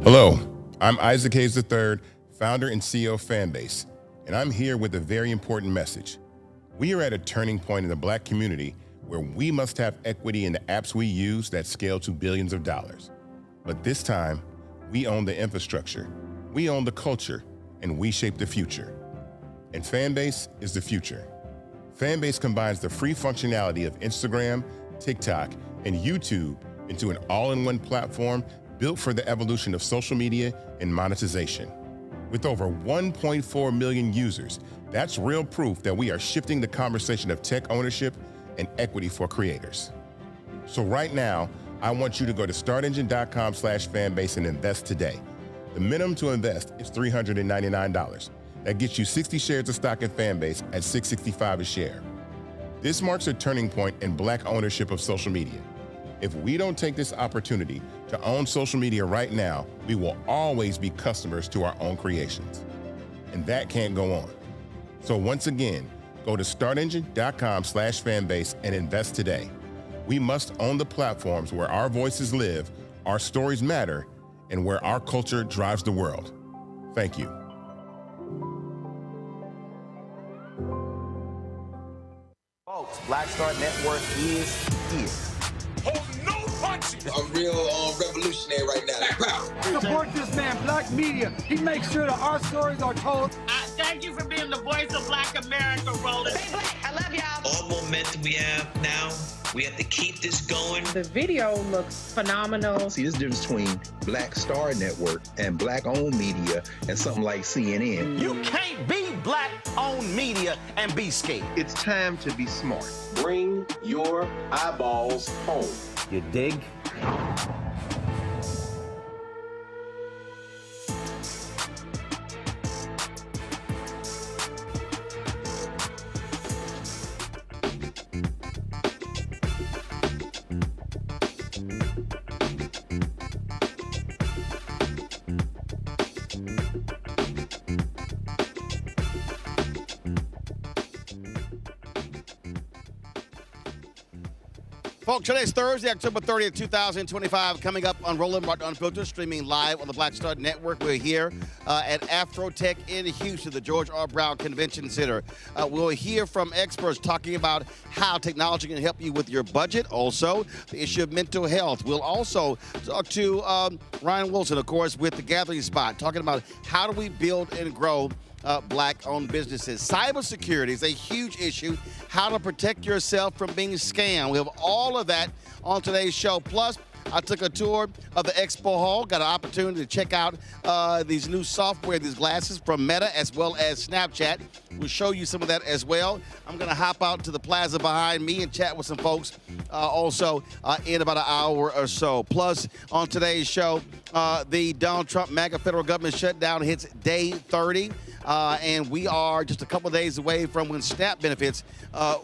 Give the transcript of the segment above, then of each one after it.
Hello, I'm Isaac Hayes III, founder and CEO of Fanbase, and I'm here with a very important message. We are at a turning point in the Black community where we must have equity in the apps we use that scale to billions of dollars. But this time, we own the infrastructure, we own the culture, and we shape the future. And Fanbase is the future. Fanbase combines the free functionality of Instagram, TikTok, and YouTube into an all-in-one platform built for the evolution of social media and monetization. With over 1.4 million users, that's real proof that we are shifting the conversation of tech ownership and equity for creators. So right now, I want you to go to startengine.com/fanbase and invest today. The minimum to invest is $399. That gets you 60 shares of stock in Fanbase at $665 a share. This marks a turning point in Black ownership of social media. If we don't take this opportunity to own social media right now, we will always be customers to our own creations. And that can't go on. So once again, go to startengine.com/fanbase and invest today. We must own the platforms where our voices live, our stories matter, and where our culture drives the world. Thank you. Folks, Black Star Network is here. Hold no punches. I'm real revolutionary right now. Support this man, Black Media. He makes sure that our stories are told. Thank you for being the voice of Black America, Roland. Stay Black. I love y'all. All momentum we have now, we have to keep this going. The video looks phenomenal. See, there's a difference between Black Star Network and Black-owned media and something like CNN. You can't be Black-owned media and be scared. It's time to be smart. Bring your eyeballs home. You dig? Folks, today's Thursday, October 30th, 2025, coming up on Roland Martin Unfiltered, streaming live on the Black Star Network. We're here at AfroTech in Houston, the George R. Brown Convention Center. We'll hear from experts talking about how technology can help you with your budget. Also, the issue of mental health. We'll also talk to Ryan Wilson, of course, with The Gathering Spot, talking about how do we build and grow Black-owned businesses. Cybersecurity is a huge issue. How to protect yourself from being scammed. We have all of that on today's show. Plus, I took a tour of the Expo Hall, got an opportunity to check out these new software, these glasses from Meta as well as Snapchat. We'll show you some of that as well. I'm going to hop out to the plaza behind me and chat with some folks also in about an hour or so. Plus, on today's show, the Donald Trump-MAGA federal government shutdown hits day 30. And we are just a couple of days away from when SNAP benefits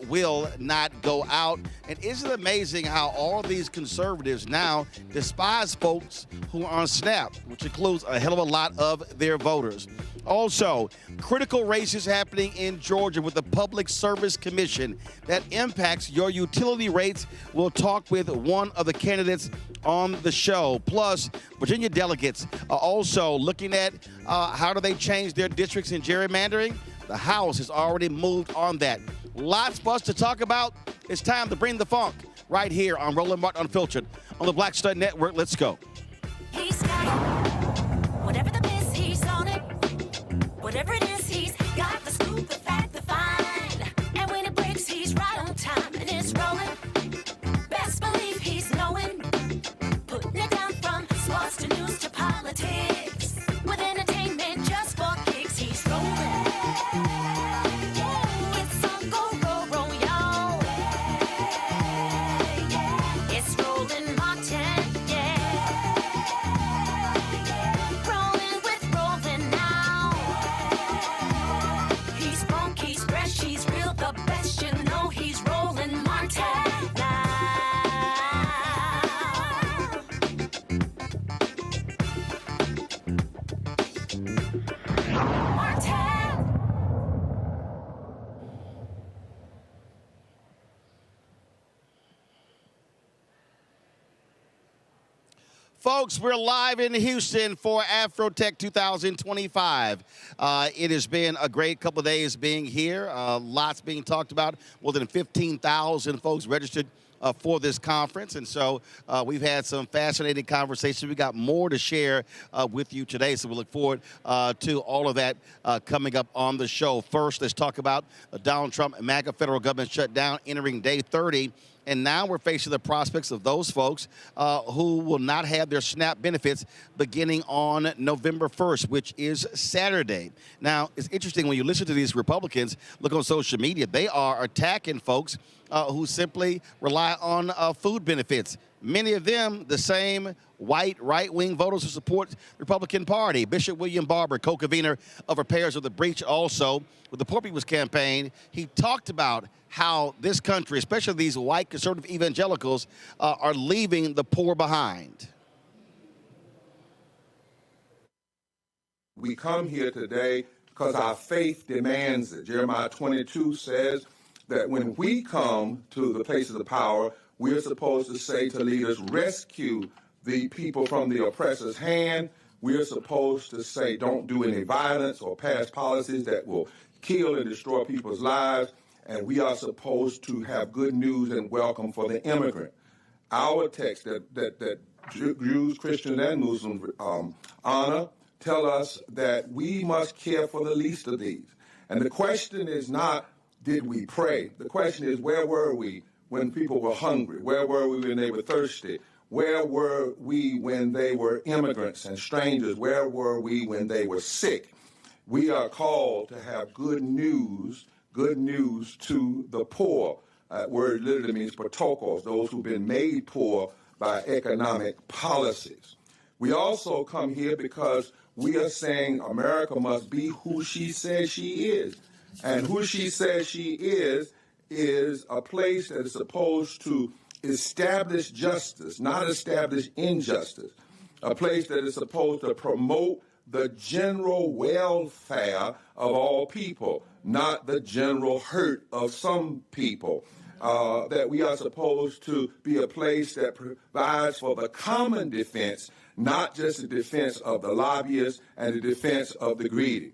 will not go out. And isn't it amazing how all these conservatives now despise folks who are on SNAP, which includes a hell of a lot of their voters. Also, critical races happening in Georgia with the Public Service Commission that impacts your utility rates. We'll talk with one of the candidates on the show. Plus, Virginia delegates are also looking at how do they change their districts in gerrymandering. The House has already moved on that. Lots for us to talk about. It's time to bring the funk right here on Roland Martin Unfiltered on the Black Star Network. Let's go. He's got it. Whatever the miss, he's on it. Whatever it is, he's got the scoop, the fact, the find. And when it breaks, he's right on time and it's rolling. Best believe he's knowing. Putting it down from sports to news to politics. With entertainment just for kicks, he's rolling. It's on go, roll, y'all. It's Roland Martin, yeah. Folks, we're live in Houston for AfroTech 2025. It has been a great couple of days being here. Lots being talked about. More than 15,000 folks registered for this conference. And so we've had some fascinating conversations. We got more to share with you today. So we look forward to all of that coming up on the show. First, let's talk about the Donald Trump-MAGA federal government shutdown entering day 30. And now we're facing the prospects of those folks who will not have their SNAP benefits beginning on November 1st, which is Saturday. Now, it's interesting when you listen to these Republicans, look on social media, they are attacking folks who simply rely on food benefits. Many of them, the same white right-wing voters who support the Republican Party. Bishop William Barber, co-convener of Repairs of the Breach, also with the Poor People's Campaign, he talked about how this country, especially these white conservative evangelicals, are leaving the poor behind. We come here today because our faith demands it. Jeremiah 22 says that when we come to the places of power, we're supposed to say to leaders, rescue the people from the oppressor's hand. We're supposed to say, don't do any violence or pass policies that will kill and destroy people's lives. And we are supposed to have good news and welcome for the immigrant. Our text that Jews, Christians, and Muslims honor tell us that we must care for the least of these. And the question is not, did we pray? The question is, where were we when people were hungry? Where were we when they were thirsty? Where were we when they were immigrants and strangers? Where were we when they were sick? We are called to have good news to the poor. Word literally means protokos, those who've been made poor by economic policies. We also come here because we are saying America must be who she says she is. And who she says she is a place that is supposed to establish justice, not establish injustice. A place that is supposed to promote the general welfare of all people, not the general hurt of some people. That we are supposed to be a place that provides for the common defense, not just the defense of the lobbyists and the defense of the greedy.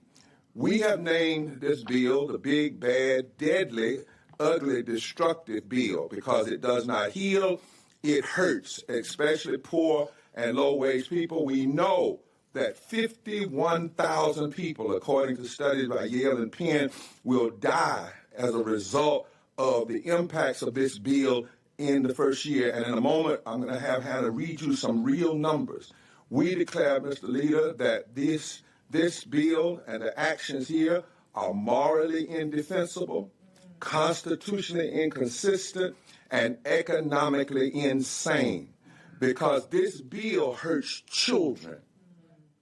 We have named this bill the big, bad, deadly, ugly, destructive bill because it does not heal, it hurts, especially poor and low-wage people. We know that 51,000 people, according to studies by Yale and Penn, will die as a result of the impacts of this bill in the first year. And in a moment, I'm going to have Hannah read you some real numbers. We declare, Mr. Leader, that this bill and the actions here are morally indefensible, constitutionally inconsistent, and economically insane. Because this bill hurts children.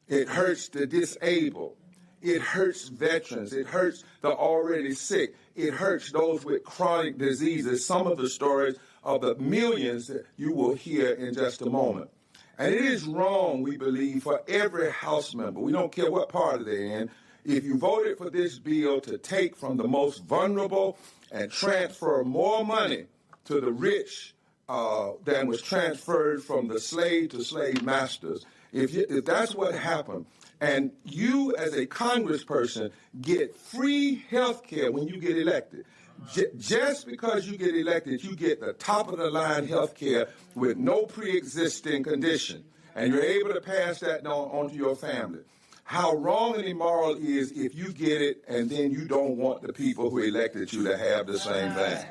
It hurts the disabled. It hurts veterans. It hurts the already sick. It hurts those with chronic diseases. Some of the stories of the millions that you will hear in just a moment. And it is wrong, we believe, for every House member, we don't care what party they're in, if you voted for this bill to take from the most vulnerable and transfer more money to the rich than was transferred from the slave to slave masters. If that's what happened, and you as a congressperson get free health care when you get elected, just because you get elected, you get the top-of-the-line health care with no pre-existing condition, and you're able to pass that on to your family. How wrong and immoral is if you get it and then you don't want the people who elected you to have the same thing.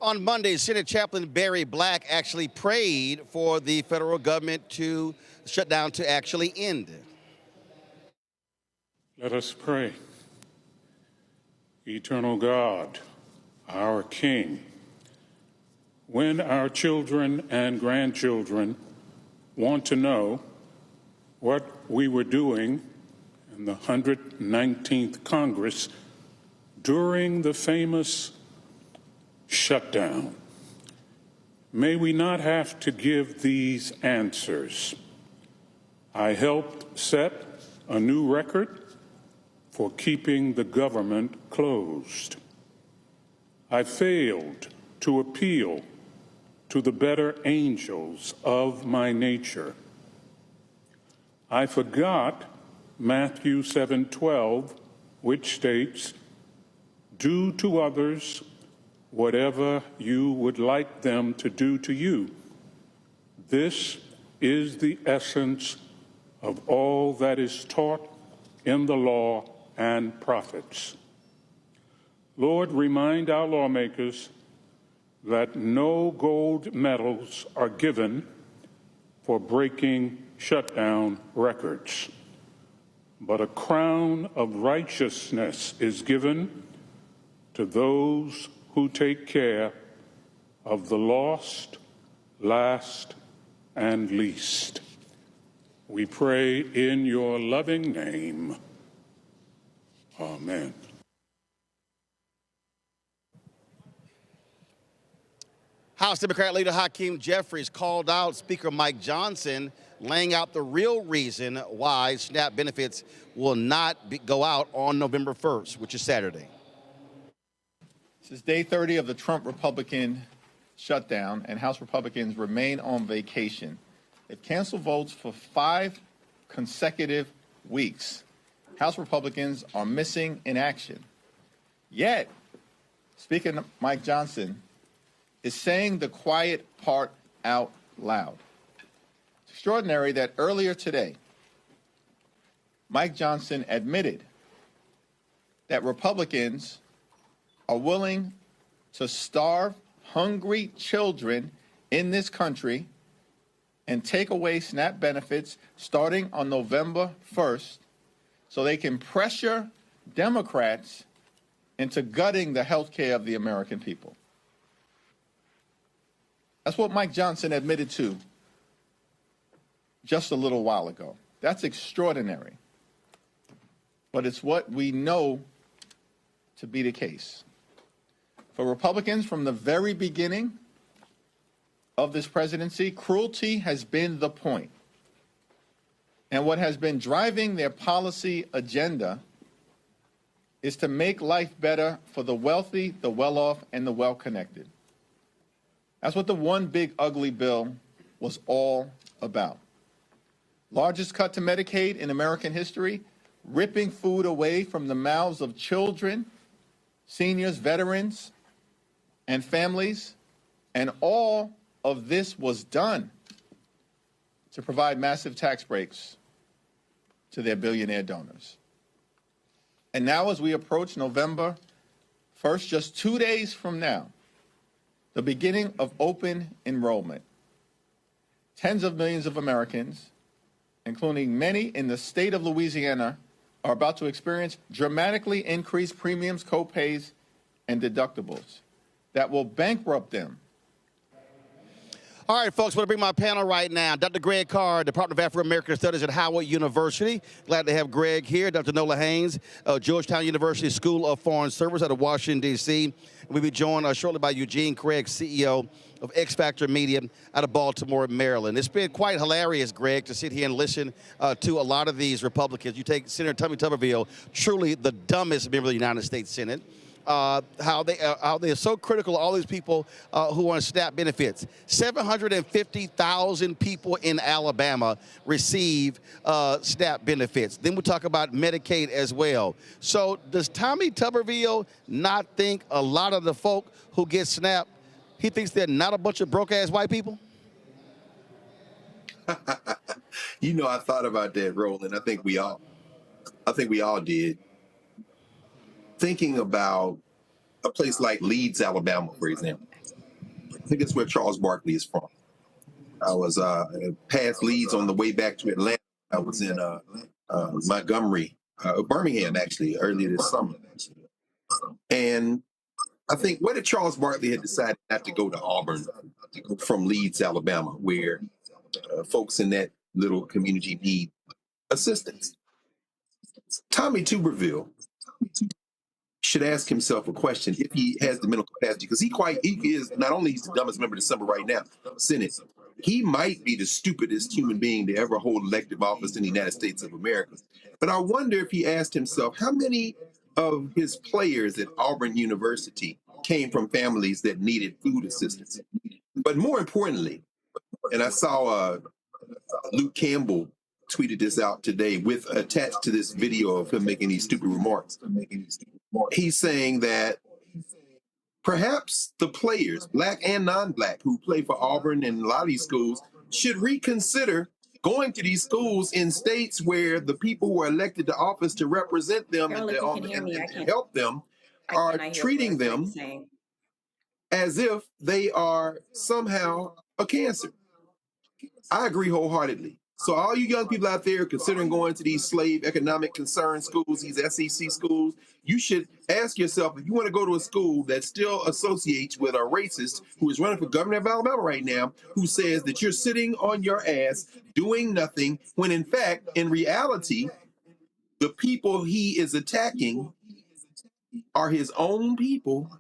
On Monday, Senate Chaplain Barry Black actually prayed for the federal government to shut down to actually end. Let us pray. Eternal God, our King, when our children and grandchildren want to know what we were doing in the 119th Congress during the famous shutdown, may we not have to give these answers. I helped set a new record for keeping the government closed. I failed to appeal to the better angels of my nature. I forgot Matthew 7:12, which states, "Do to others whatever you would like them to do to you." This is the essence of all that is taught in the law and prophets. Lord, remind our lawmakers that no gold medals are given for breaking shutdown records, but a crown of righteousness is given to those who take care of the lost, last, and least. We pray in your loving name. Amen. House Democrat leader Hakeem Jeffries called out Speaker Mike Johnson, laying out the real reason why SNAP benefits will not go out on November 1st, which is Saturday. This is day 30 of the Trump Republican shutdown, and House Republicans remain on vacation. They've canceled votes for 5 consecutive weeks. House Republicans are missing in action. Yet, Speaker Mike Johnson is saying the quiet part out loud. It's extraordinary that earlier today, Mike Johnson admitted that Republicans are willing to starve hungry children in this country and take away SNAP benefits starting on November 1st so they can pressure Democrats into gutting the health care of the American people. That's what Mike Johnson admitted to just a little while ago. That's extraordinary. But it's what we know to be the case. For Republicans, from the very beginning of this presidency, cruelty has been the point. And what has been driving their policy agenda is to make life better for the wealthy, the well-off, and the well-connected. That's what the one big ugly bill was all about. Largest cut to Medicaid in American history, ripping food away from the mouths of children, seniors, veterans, and families. And all of this was done to provide massive tax breaks to their billionaire donors. And now, as we approach November 1st, just 2 days from now, the beginning of open enrollment, tens of millions of Americans, including many in the state of Louisiana, are about to experience dramatically increased premiums, co-pays, and deductibles that will bankrupt them. All right, folks, I'm going to bring my panel right now. Dr. Greg Carr, Department of Afro-American Studies at Howard University. Glad to have Greg here. Dr. Nola Haynes, Georgetown University School of Foreign Service out of Washington, D.C. We'll be joined shortly by Eugene Craig, CEO of X Factor Media out of Baltimore, Maryland. It's been quite hilarious, Greg, to sit here and listen to a lot of these Republicans. You take Senator Tommy Tuberville, truly the dumbest member of the United States Senate. How they are so critical of all these people who want SNAP benefits. 750,000 people in Alabama receive SNAP benefits. Then we talk about Medicaid as well. So does Tommy Tuberville not think a lot of the folk who get SNAP, he thinks they're not a bunch of broke-ass white people? You know, I thought about that, Roland. I think we all did. Thinking about a place like Leeds, Alabama, for example. I think it's where Charles Barkley is from. I was past Leeds on the way back to Atlanta. I was in Montgomery, Birmingham, actually, earlier this summer. And I think, where did Charles Barkley had decided not to go to Auburn from Leeds, Alabama, where folks in that little community need assistance? Tommy Tuberville should ask himself a question if he has the mental capacity, because he is not only he's the dumbest member of the Senate, he might be the stupidest human being to ever hold elective office in the United States of America. But I wonder if he asked himself how many of his players at Auburn University came from families that needed food assistance. But more importantly, and I saw Luke Campbell tweeted this out today with attached to this video of him making these stupid remarks. He's saying that perhaps the players, black and non-black, who play for Auburn and a lot of these schools should reconsider going to these schools in states where the people who are elected to office to represent them and help them are treating them as if they are somehow a cancer. I agree wholeheartedly. So all you young people out there considering going to these slave economic concern schools, these SEC schools, you should ask yourself, if you want to go to a school that still associates with a racist who is running for governor of Alabama right now, who says that you're sitting on your ass doing nothing, when in fact, in reality, the people he is attacking are his own people,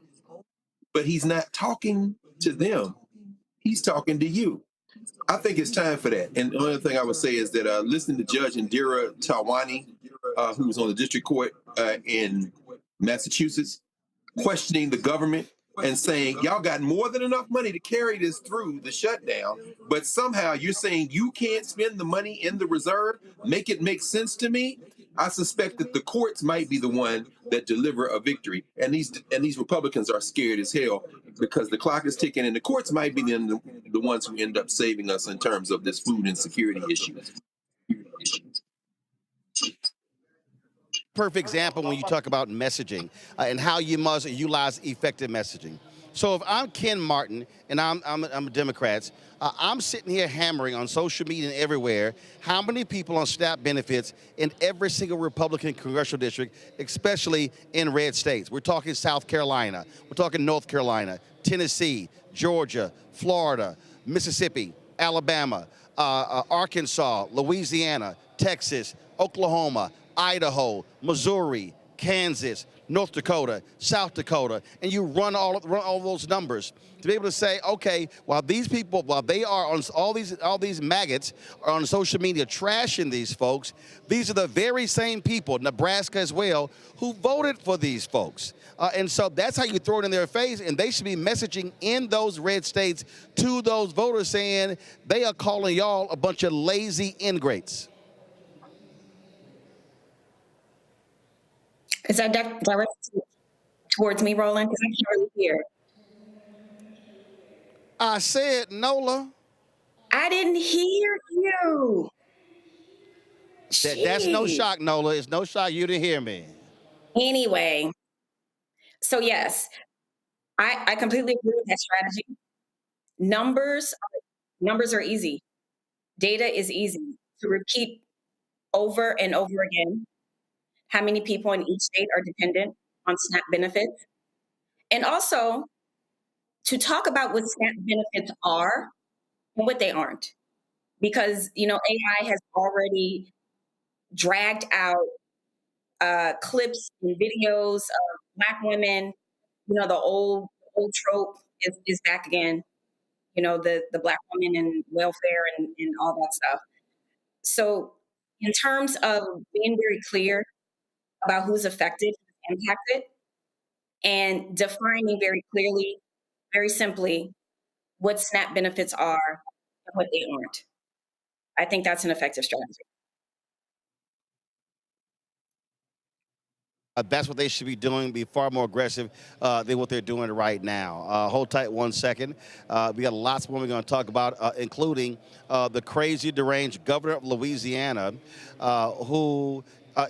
but he's not talking to them. He's talking to you. I think it's time for that. And the only thing I would say is that listening to Judge Indira Tawani, who was on the district court in Massachusetts, questioning the government and saying, y'all got more than enough money to carry this through the shutdown, but somehow you're saying you can't spend the money in the reserve, make it make sense to me. I suspect that the courts might be the one that deliver a victory. And these Republicans are scared as hell because the clock is ticking, and the courts might be the ones who end up saving us in terms of this food insecurity issue. Perfect example when you talk about messaging and how you must utilize effective messaging. So if I'm Ken Martin and I'm a Democrat, I'm sitting here hammering on social media and everywhere how many people on SNAP benefits in every single Republican congressional district, especially in red states. We're talking South Carolina, we're talking North Carolina, Tennessee, Georgia, Florida, Mississippi, Alabama, Arkansas, Louisiana, Texas, Oklahoma, Idaho, Missouri, Kansas, North Dakota, South Dakota, and you run all those numbers to be able to say, okay, while these people, while they are on all these maggots are on social media trashing these folks, these are the very same people, Nebraska as well, who voted for these folks. And so that's how you throw it in their face, and they should be messaging in those red states to those voters saying they are calling y'all a bunch of lazy ingrates. Is that directed towards me, Roland? Because I can't really hear. I said, Nola. I didn't hear you. That's no shock, Nola. It's no shock you didn't hear me. Anyway, so yes, I completely agree with that strategy. Numbers are easy. Data is easy to repeat over and over again. How many people in each state are dependent on SNAP benefits? And also to talk about what SNAP benefits are and what they aren't. Because, AI has already dragged out clips and videos of Black women. The old trope is back again. The Black woman and welfare and all that stuff. So in terms of being very clear about who's affected, who's impacted, and defining very clearly, very simply, what SNAP benefits are and what they aren't. I think that's an effective strategy. That's what they should be doing, be far more aggressive than what they're doing right now. Hold tight 1 second. We got lots more we're going to talk about, including the crazy, deranged governor of Louisiana, who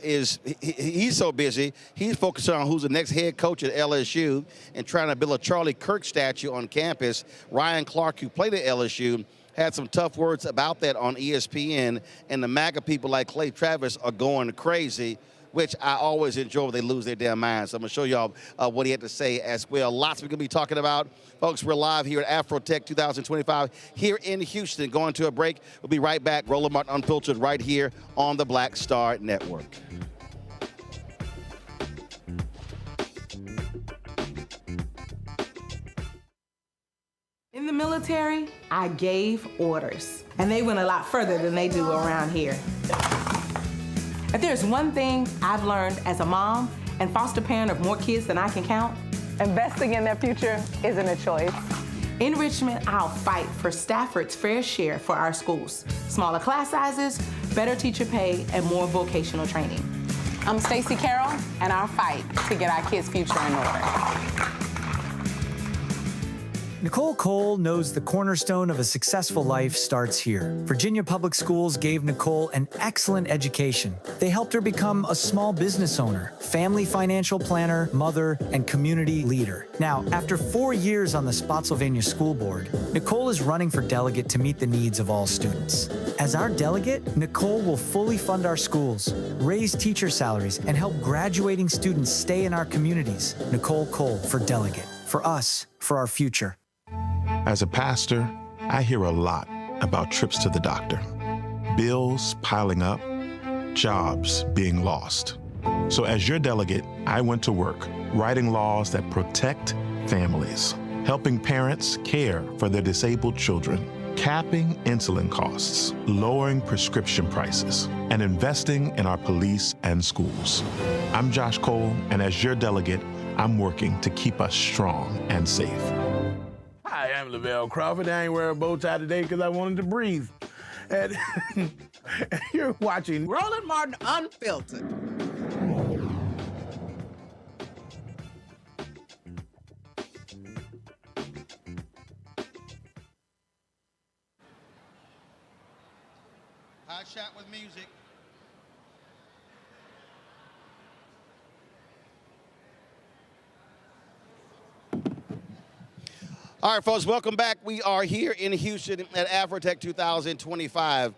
he's so busy, he's focusing on who's the next head coach at LSU and trying to build a Charlie Kirk statue on campus. Ryan Clark, who played at LSU, had some tough words about that on ESPN, and the MAGA people like Clay Travis are going crazy, which I always enjoy when they lose their damn minds. So I'm going to show y'all what he had to say as well. Lots we're going to be talking about. Folks, we're live here at AfroTech 2025 here in Houston. Going to a break. We'll be right back. Roland Martin Unfiltered right here on the Black Star Network. In the military, I gave orders, and they went a lot further than they do around here. If there's one thing I've learned as a mom and foster parent of more kids than I can count, Investing in their future isn't a choice. In Richmond, I'll fight for Stafford's fair share for our schools. Smaller class sizes, better teacher pay, and more vocational training. I'm Stacey Carroll, and I'll fight to get our kids' future in order. Nicole Cole knows the cornerstone of a successful life starts here. Virginia Public Schools gave Nicole an excellent education. They helped her become a small business owner, family financial planner, mother, and community leader. Now, after 4 years on the Spotsylvania School Board, Nicole is running for delegate to meet the needs of all students. As our delegate, Nicole will fully fund our schools, raise teacher salaries, and help graduating students stay in our communities. Nicole Cole for delegate. For us, for our future. As a pastor, I hear a lot about trips to the doctor, bills piling up, jobs being lost. So as your delegate, I went to work writing laws that protect families, helping parents care for their disabled children, capping insulin costs, lowering prescription prices, and investing in our police and schools. I'm Josh Cole, and as your delegate, I'm working to keep us strong and safe. Hi, I'm Lavelle Crawford. I ain't wearing a bow tie today because I wanted to breathe. And you're watching Roland Martin Unfiltered. Hot shot with music. All right, folks, welcome back. We are here in Houston at AfroTech 2025.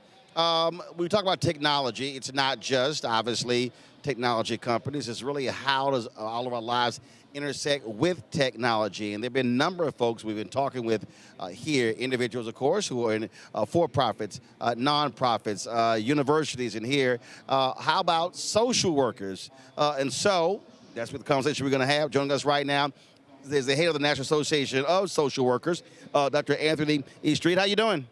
We talk about technology. It's not just, obviously, technology companies. It's really how does all of our lives intersect with technology. And there have been a number of folks we've been talking with here, individuals, of course, who are in for-profits, nonprofits, universities in here. How about social workers? And so that's what the conversation we're going to have. Joining us right now is the head of the National Association of Social Workers, Dr. Anthony E. Street. How you doing?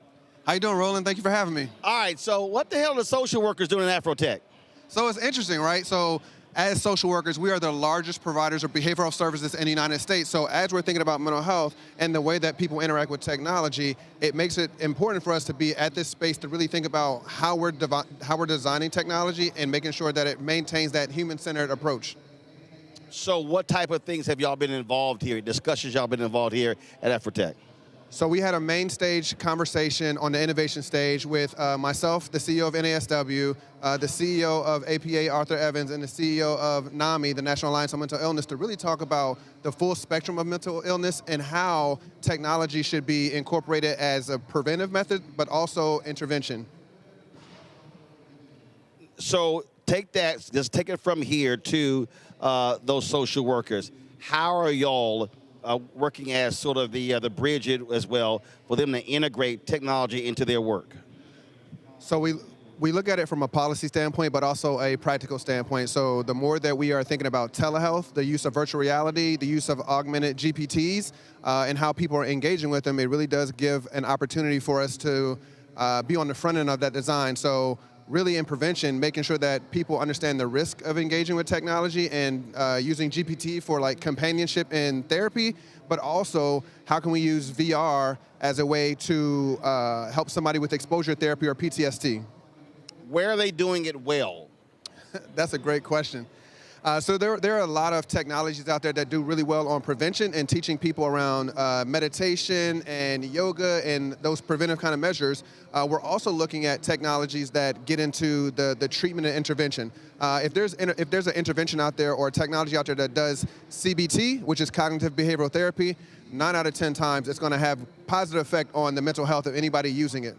How you doing, Roland? Thank you for having me. All right, so what the hell are social workers doing in AfroTech? So it's interesting, right? So as social workers, we are the largest providers of behavioral services in the United States. So as we're thinking about mental health and the way that people interact with technology, it makes it important for us to be at this space to really think about how we're designing technology and making sure that it maintains that human-centered approach. So what type of things have y'all been involved here, discussions y'all been involved here at AfroTech? So we had a main stage conversation on the innovation stage with myself, the CEO of NASW, the CEO of APA, Arthur Evans, and the CEO of NAMI, the National Alliance on Mental Illness, to really talk about the full spectrum of mental illness and how technology should be incorporated as a preventive method, but also intervention. So take that, just take it from here to those social workers. How are y'all working as sort of the bridge as well for them to integrate technology into their work? So we look at it from a policy standpoint, but also a practical standpoint. So the more that we are thinking about telehealth, the use of virtual reality, the use of augmented GPTs, and how people are engaging with them, it really does give an opportunity for us to be on the front end of that design. So really in prevention, making sure that people understand the risk of engaging with technology and using GPT for like companionship and therapy, but also how can we use VR as a way to help somebody with exposure therapy or PTSD? Where are they doing it well? That's a great question. So there are a lot of technologies out there that do really well on prevention and teaching people around meditation and yoga and those preventive kind of measures. We're also looking at technologies that get into the treatment and intervention. If there's an intervention out there or a technology out there that does CBT, which is cognitive behavioral therapy, 9 out of 10 times it's going to have positive effect on the mental health of anybody using it.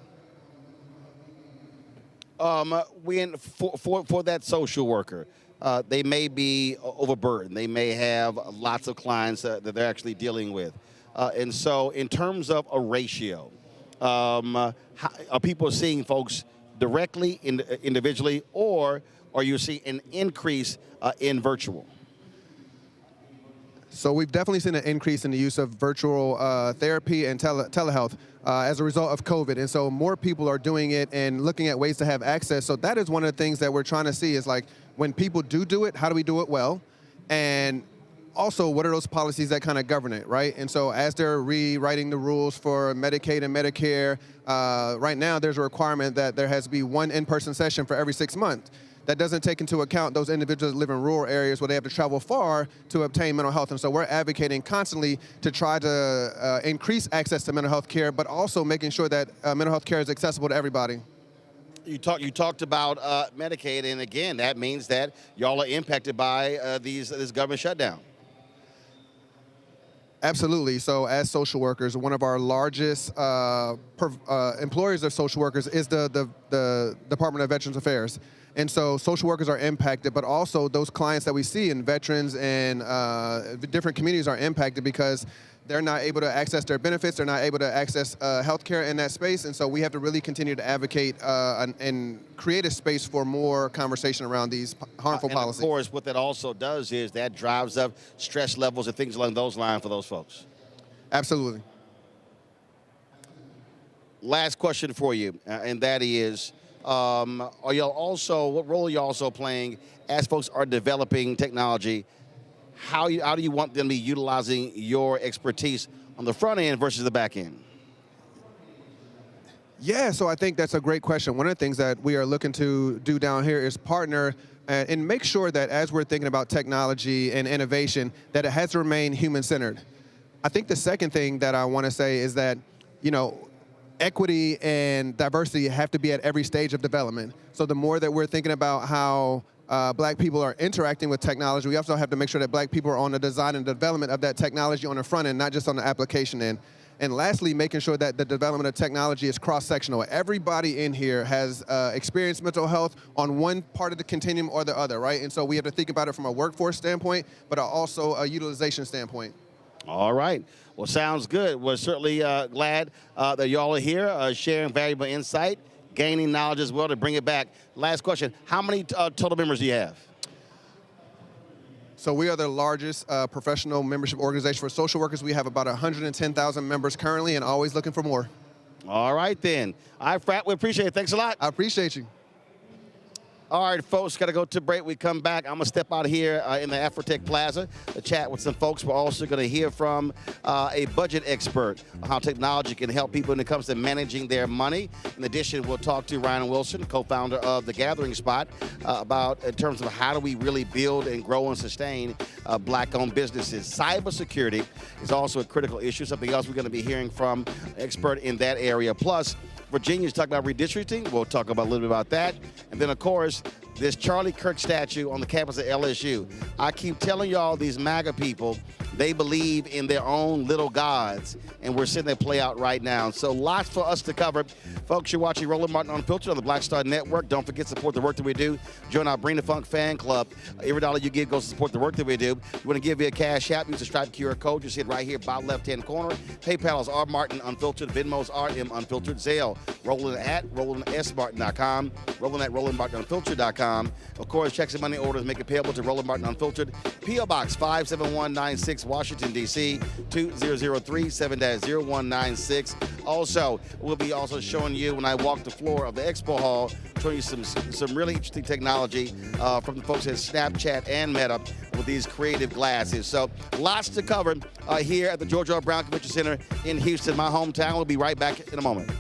For that social worker, they may be overburdened. They may have lots of clients that they're actually dealing with. And so in terms of a ratio, are people seeing folks directly, individually, or are you seeing an increase in virtual? So we've definitely seen an increase in the use of virtual therapy and telehealth as a result of COVID. And so more people are doing it and looking at ways to have access. So that is one of the things that we're trying to see is like when people do it, how do we do it well? And also, what are those policies that kind of govern it, right? And so as they're rewriting the rules for Medicaid and Medicare, right now there's a requirement that there has to be one in-person session for every 6 months. That doesn't take into account those individuals that live in rural areas where they have to travel far to obtain mental health. And so we're advocating constantly to try to increase access to mental health care, but also making sure that mental health care is accessible to everybody. You talked about Medicaid, and again, that means that y'all are impacted by this government shutdown. Absolutely. So as social workers, one of our largest employers of social workers is the Department of Veterans Affairs. And so social workers are impacted, but also those clients that we see in veterans and different communities are impacted because they're not able to access their benefits, they're not able to access health care in that space. And so we have to really continue to advocate and create a space for more conversation around these harmful policies. Of course, what that also does is that drives up stress levels and things along those lines for those folks. Absolutely. Last question for you, and that is, what role are you also playing as folks are developing technology? How do you want them to be utilizing your expertise on the front end versus the back end? Yeah, so I think that's a great question. One of the things that we are looking to do down here is partner and make sure that as we're thinking about technology and innovation, that it has to remain human-centered. I think the second thing that I want to say is that, equity and diversity have to be at every stage of development. So the more that we're thinking about how Black people are interacting with technology, we also have to make sure that Black people are on the design and development of that technology on the front end, not just on the application end. And lastly, making sure that the development of technology is cross-sectional. Everybody in here has experienced mental health on one part of the continuum or the other, right? And so we have to think about it from a workforce standpoint, but also a utilization standpoint. All right. Well, sounds good. We're certainly glad that y'all are here sharing valuable insight, gaining knowledge as well to bring it back. Last question. How many total members do you have? So we are the largest professional membership organization for social workers. We have about 110,000 members currently and always looking for more. All right, then. All right, Frat, we appreciate it. Thanks a lot. I appreciate you. All right, folks, got to go to break. We come back. I'm going to step out here in the AfroTech Plaza to chat with some folks. We're also going to hear from a budget expert on how technology can help people when it comes to managing their money. In addition, we'll talk to Ryan Wilson, co-founder of The Gathering Spot, about in terms of how do we really build and grow and sustain Black-owned businesses. Cybersecurity is also a critical issue, something else we're going to be hearing from an expert in that area. Plus, Virginia's talking about redistricting. We'll talk about a little bit about that. And then, of course, this Charlie Kirk statue on the campus of LSU. I keep telling y'all, these MAGA people, they believe in their own little gods, and we're seeing that play out right now. So lots for us to cover. Folks, you're watching Roland Martin Unfiltered on the Black Star Network. Don't forget to support the work that we do. Join our Bring the Funk fan club. Every dollar you give goes to support the work that we do. You want to give me a cash app, use the Stripe QR code. You see it right here, bottom left-hand corner. PayPal is R Martin Unfiltered. Venmo's RM Unfiltered. Zelle, Roland at RolandSMartin.com. Roland at RolandMartinUnfiltered.com. Of course, checks and money orders make it payable to Roland Martin Unfiltered. P.O. Box 57196, Washington, D.C. 2003 7-0196. Also, we'll be also showing you when I walk the floor of the expo hall, showing you some really interesting technology from the folks at Snapchat and Meta with these creative glasses. So lots to cover here at the George R. Brown Convention Center in Houston, my hometown. We'll be right back in a moment.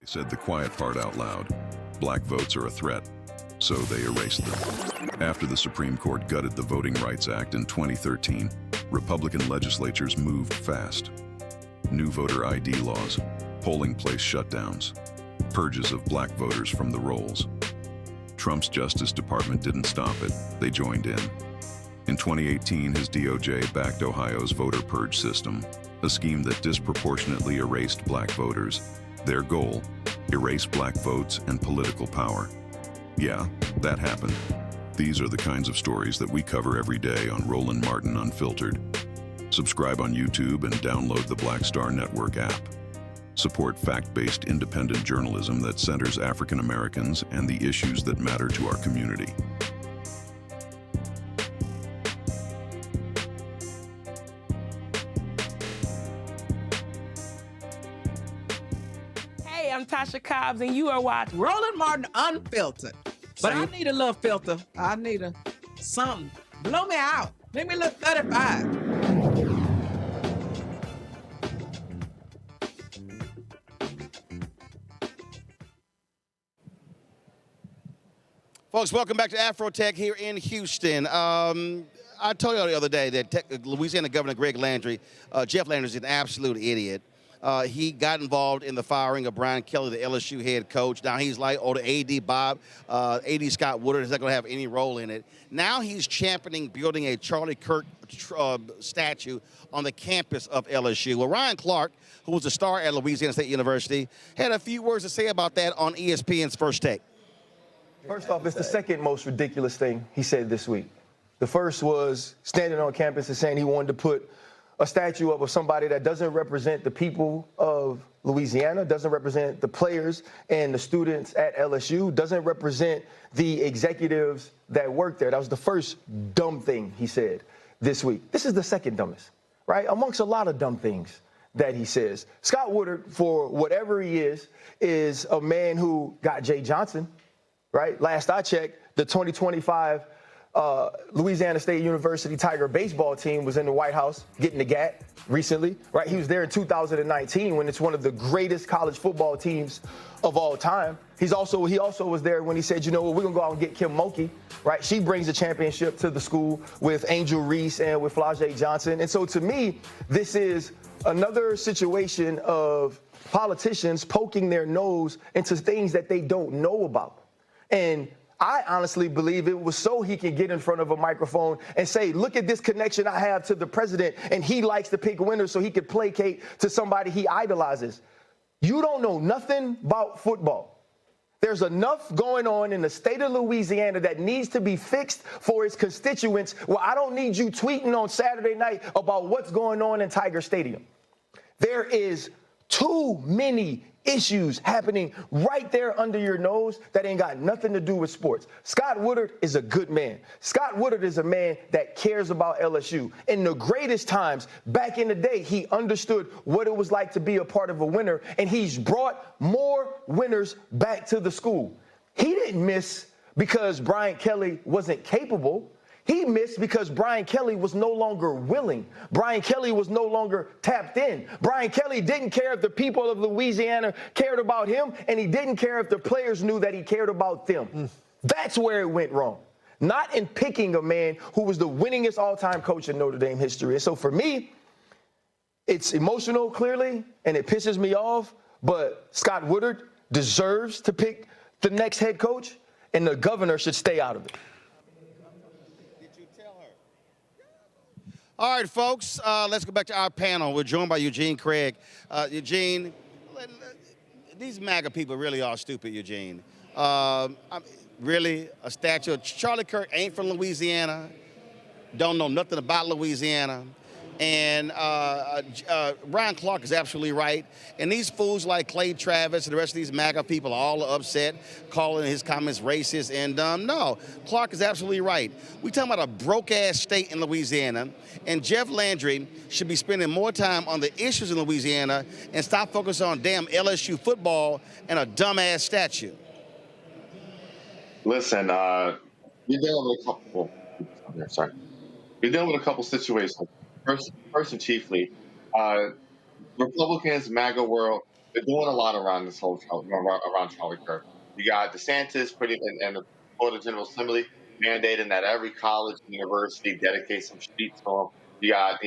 Said the quiet part out loud. Black votes are a threat, so they erased them. After the Supreme Court gutted the Voting Rights Act in 2013, Republican legislatures moved fast. New voter ID laws, polling place shutdowns, purges of black voters from the rolls. Trump's Justice Department didn't stop it, they joined in. In 2018, his DOJ backed Ohio's voter purge system, a scheme that disproportionately erased black voters. Their goal, erase black votes and political power. Yeah, that happened. These are the kinds of stories that we cover every day on Roland Martin Unfiltered. Subscribe on YouTube and download the Black Star Network app. Support fact-based independent journalism that centers African Americans and the issues that matter to our community. am Tasha Cobbs, and you are watching Roland Martin Unfiltered. But I need a little filter. I need something. Blow me out. Make me look 35. Folks, welcome back to AfroTech here in Houston. I told you the other day that Louisiana Governor Greg Landry, Jeff Landry, is an absolute idiot. He got involved in the firing of Brian Kelly, the LSU head coach. Now he's like, oh, the AD Bob, AD Scott Woodard is not going to have any role in it. Now he's championing building a Charlie Kirk statue on the campus of LSU. Well, Ryan Clark, who was a star at Louisiana State University, had a few words to say about that on ESPN's First Take. First off, it's the second most ridiculous thing he said this week. The first was standing on campus and saying he wanted to put a statue up of somebody that doesn't represent the people of Louisiana, doesn't represent the players and the students at LSU, doesn't represent the executives that work there. That was the first dumb thing he said this week. This is the second dumbest, right? Amongst a lot of dumb things that he says. Scott Woodard, for whatever he is a man who got Jay Johnson, right? Last I checked, the 2025 Louisiana State University Tiger baseball team was in the White House getting the GAT recently, right? He was there in 2019 when it's one of the greatest college football teams of all time. He also was there when he said, you know what, we're going to go out and get Kim Mulkey, right? She brings a championship to the school with Angel Reese and with Flau'jae Johnson. And so to me, this is another situation of politicians poking their nose into things that they don't know about. And I honestly believe it was so he can get in front of a microphone and say, look at this connection I have to the president, and he likes to pick winners so he could placate to somebody he idolizes. You don't know nothing about football. There's enough going on in the state of Louisiana that needs to be fixed for its constituents. Well, I don't need you tweeting on Saturday night about what's going on in Tiger Stadium. There is too many issues happening right there under your nose that ain't got nothing to do with sports. Scott Woodard is a good man. Scott Woodard is a man that cares about LSU. In the greatest times, back in the day, he understood what it was like to be a part of a winner, and he's brought more winners back to the school. He didn't miss because Brian Kelly wasn't capable. He missed because Brian Kelly was no longer willing. Brian Kelly was no longer tapped in. Brian Kelly didn't care if the people of Louisiana cared about him, and he didn't care if the players knew that he cared about them. That's where it went wrong. Not in picking a man who was the winningest all-time coach in Notre Dame history. And so for me, it's emotional, clearly, and it pisses me off, but Scott Woodard deserves to pick the next head coach, and the governor should stay out of it. All right, folks, let's go back to our panel. We're joined by Eugene Craig. Eugene, these MAGA people really are stupid, Eugene. Really, a statue of Charlie Kirk ain't from Louisiana, don't know nothing about Louisiana. And Ryan Clark is absolutely right. And these fools like Clay Travis and the rest of these MAGA people are all upset, calling his comments racist and dumb. No, Clark is absolutely right. We're talking about a broke-ass state in Louisiana, and Jeff Landry should be spending more time on the issues in Louisiana and stop focusing on damn LSU football and a dumbass statue. Listen, you're dealing with a couple. Sorry, you're dealing with a couple situations. First and chiefly, Republicans, MAGA world, they're doing a lot around this whole around Charlie Kirk. You got DeSantis and the Florida General Assembly mandating that every college and university dedicate some streets to him. You got,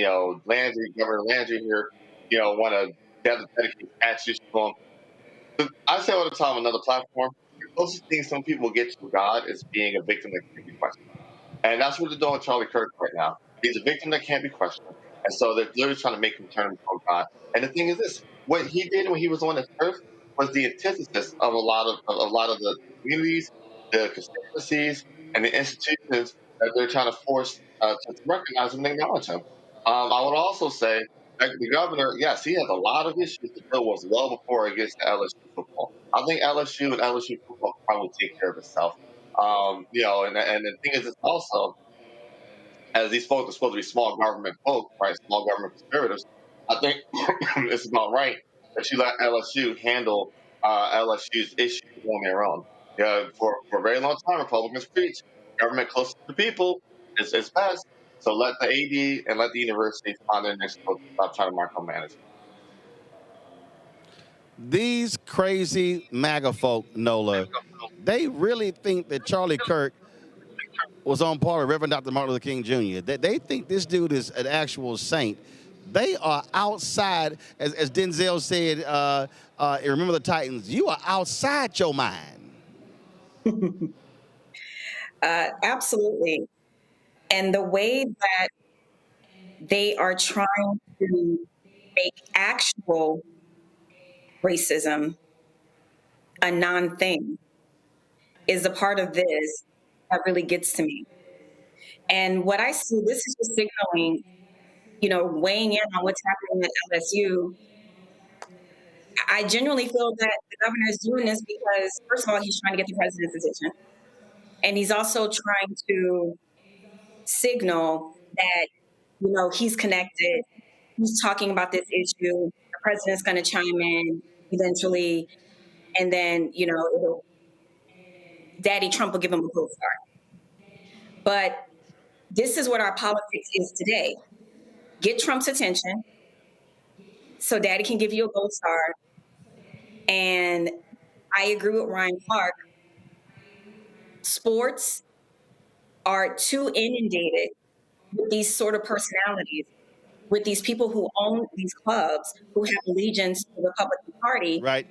Landry, Governor Landry here, want to dedicate statues to him. I say all the time on another platform, the closest thing some people get to God is being a victim that can't be questioned. And that's what they're doing with Charlie Kirk right now. He's a victim that can't be questioned. And so they're literally trying to make him turn from God. And the thing is this, what he did when he was on this earth was the antithesis of a lot of the communities, the constituencies, and the institutions that they're trying to force to recognize him and acknowledge him. I would also say that the governor, yes, he has a lot of issues to deal with well before it gets to LSU football. I think LSU and LSU football probably take care of itself. And the thing is, it's also, as these folks are supposed to be small government folk, right? Small government conspirators. I think it's about right that you let LSU handle LSU's issues on their own. For a very long time, Republicans preach government close to the people is best. So let the AD and let the universities find their next book. Stop trying to micromanage. These crazy MAGA folk, Nola, they really think that Charlie Kirk was on par with Reverend Dr. Martin Luther King Jr. They think this dude is an actual saint. They are outside, as Denzel said, Remember the Titans, you are outside your mind. Absolutely. And the way that they are trying to make actual racism a non-thing is a part of this that really gets to me. And what I see, this is just signaling, weighing in on what's happening at LSU. I genuinely feel that the governor is doing this because, first of all, he's trying to get the president's attention. And he's also trying to signal that, he's connected. He's talking about this issue. The president's going to chime in eventually. And then, Daddy Trump will give him a gold star. But this is what our politics is today. Get Trump's attention so Daddy can give you a gold star. And I agree with Ryan Clark. Sports are too inundated with these sort of personalities, with these people who own these clubs, who have allegiance to the Republican Party. Right.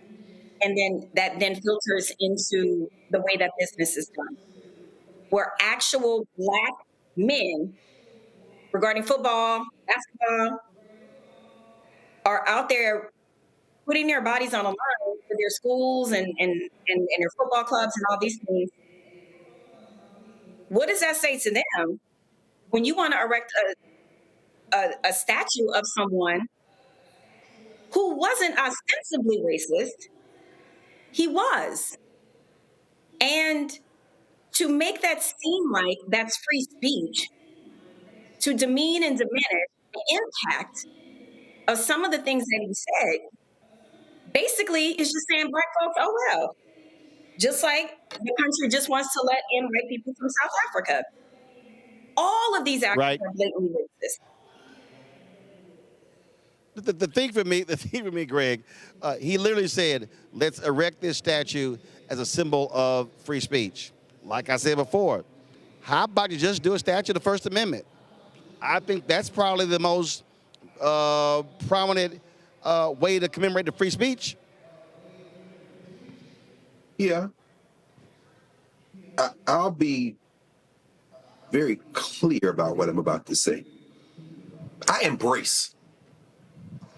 And then that then filters into the way that business is done. Where actual Black men, regarding football, basketball, are out there putting their bodies on the line for their schools and their football clubs and all these things. What does that say to them when you want to erect a statue of someone who wasn't ostensibly racist? He was. And to make that seem like that's free speech, to demean and diminish the impact of some of the things that he said, basically is just saying Black folks, oh well. Just like the country just wants to let in white people from South Africa. All of these actions are blatantly racist. The thing for me, Greg, he literally said, let's erect this statue as a symbol of free speech. Like I said before, how about you just do a statue of the First Amendment? I think that's probably the most prominent way to commemorate the free speech. Yeah. I'll be very clear about what I'm about to say. I embrace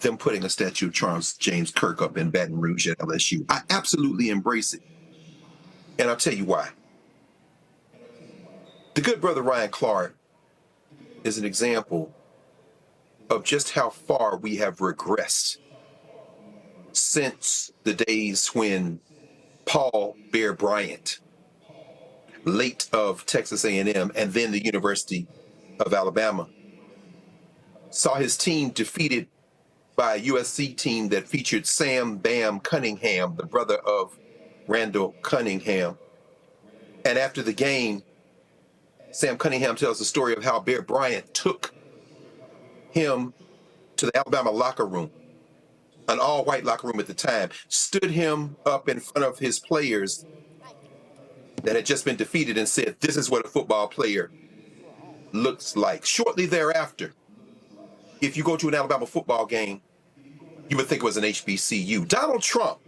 them putting a statue of Charles James Kirk up in Baton Rouge at LSU. I absolutely embrace it. And I'll tell you why. The good brother Ryan Clark is an example of just how far we have regressed since the days when Paul Bear Bryant, late of Texas A&M and then the University of Alabama, saw his team defeated by a USC team that featured Sam Bam Cunningham, the brother of Randall Cunningham. And after the game, Sam Cunningham tells the story of how Bear Bryant took him to the Alabama locker room, an all-white locker room at the time, stood him up in front of his players that had just been defeated and said, this is what a football player looks like. Shortly thereafter, if you go to an Alabama football game, you would think it was an HBCU. Donald Trump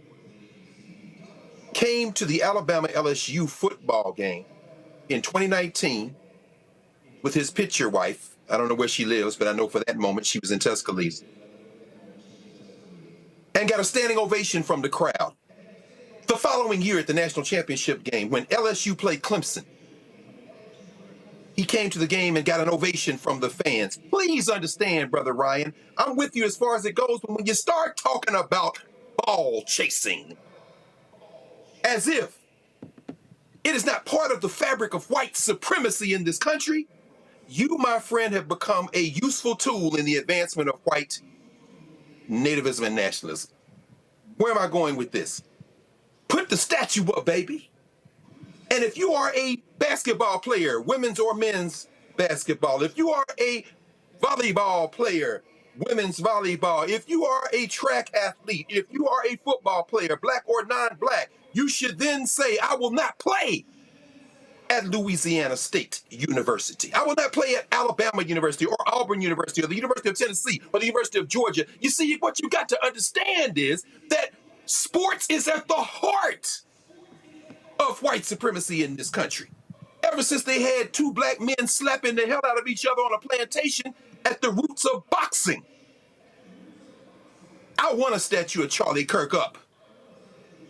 came to the Alabama LSU football game in 2019 with his picture wife. I don't know where she lives, but I know for that moment she was in Tuscaloosa. And got a standing ovation from the crowd. The following year at the national championship game, when LSU played Clemson, he came to the game and got an ovation from the fans. Please understand, Brother Ryan, I'm with you as far as it goes, but when you start talking about ball chasing, as if it is not part of the fabric of white supremacy in this country, you, my friend, have become a useful tool in the advancement of white nativism and nationalism. Where am I going with this? the statue up, baby. And if you are a basketball player, women's or men's basketball, if you are a volleyball player, women's volleyball, if you are a track athlete, if you are a football player, black or non-black, you should then say, I will not play at Louisiana State University. I will not play at Alabama University or Auburn University or the University of Tennessee or the University of Georgia. You see, what you got to understand is that sports is at the heart of white supremacy in this country. Ever since they had two black men slapping the hell out of each other on a plantation at the roots of boxing. I want a statue of Charlie Kirk up.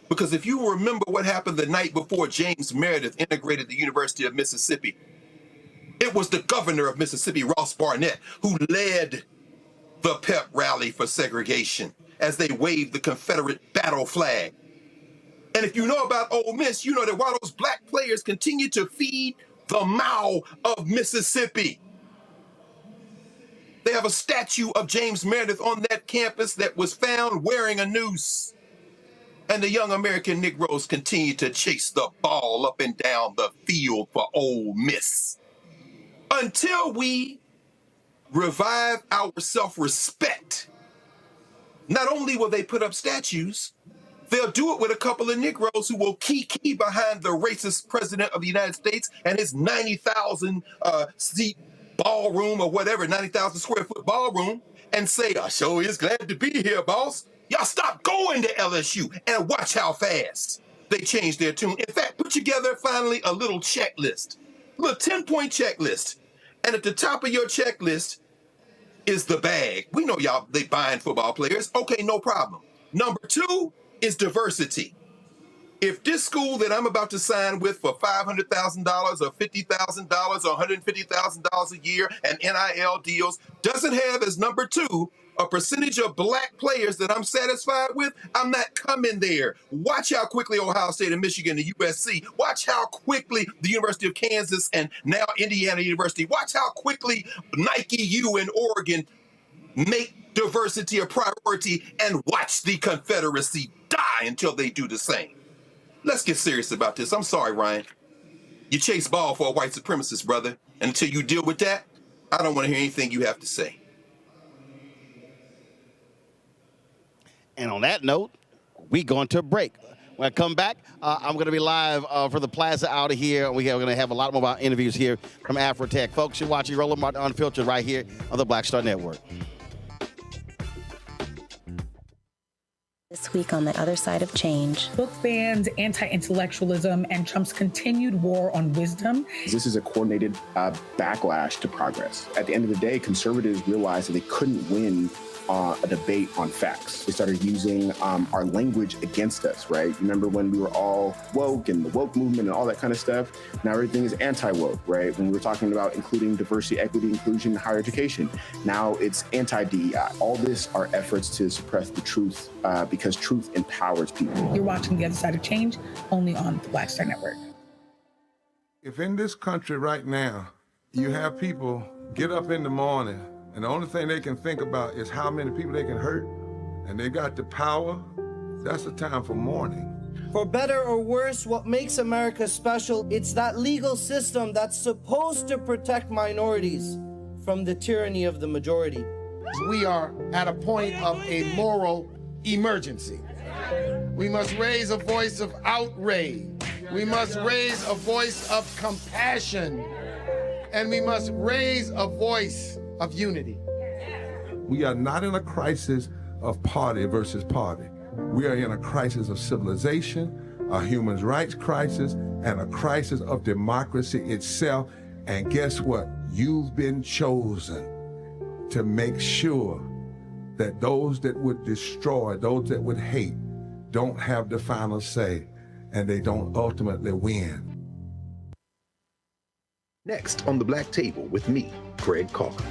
Because if you remember what happened the night before James Meredith integrated the University of Mississippi, it was the governor of Mississippi, Ross Barnett, who led the pep rally for segregation as they waved the Confederate battle flag. And if you know about Ole Miss, you know that while those black players continue to feed the maw of Mississippi, they have a statue of James Meredith on that campus that was found wearing a noose. And the young American Negroes continue to chase the ball up and down the field for Ole Miss. Until we revive our self-respect, not only will they put up statues, they'll do it with a couple of Negroes who will key behind the racist president of the United States and his 90,000 seat ballroom or whatever, 90,000 square foot ballroom, and say, I sure is glad to be here, boss. Y'all stop going to LSU and watch how fast they change their tune. In fact, put together finally a little checklist, a little 10-point checklist. And at the top of your checklist is the bag. We know y'all, they buying football players. Okay, no problem. Number 2 is diversity. If this school that I'm about to sign with for $500,000 or $50,000 or $150,000 a year and NIL deals doesn't have as number 2 a percentage of black players that I'm satisfied with, I'm not coming there. Watch how quickly Ohio State and Michigan and USC, watch how quickly the University of Kansas and now Indiana University, watch how quickly Nike U and Oregon make diversity a priority, and watch the Confederacy die until they do the same. Let's get serious about this. I'm sorry, Ryan. You chase ball for a white supremacist, brother. And until you deal with that, I don't want to hear anything you have to say. And on that note, we going to a break. When I come back, I'm going to be live for the Plaza out of here. We're going to have a lot more about interviews here from AfroTech. Folks, you're watching Roland Martin Unfiltered right here on the Black Star Network. This week on The Other Side of Change. Book bans, anti-intellectualism, and Trump's continued war on wisdom. This is a coordinated backlash to progress. At the end of the day, conservatives realized that they couldn't win a debate on facts. They started using our language against us, right? Remember when we were all woke and the woke movement and all that kind of stuff? Now everything is anti-woke, right? When we were talking about including diversity, equity, inclusion, and higher education, now it's anti-DEI. All this are efforts to suppress the truth because truth empowers people. You're watching The Other Side of Change only on the Black Star Network. If in this country right now, you have people get up in the morning and the only thing they can think about is how many people they can hurt, and they got the power, that's the time for mourning. For better or worse, what makes America special, it's that legal system that's supposed to protect minorities from the tyranny of the majority. We are at a point of a moral emergency. We must raise a voice of outrage. We must raise a voice of compassion. And we must raise a voice of unity. We are not in a crisis of party versus party. We are in a crisis of civilization, a human rights crisis, and a crisis of democracy itself. And guess what? You've been chosen to make sure that those that would destroy, those that would hate, don't have the final say, and they don't ultimately win. Next on The Black Table with me, Greg Calker.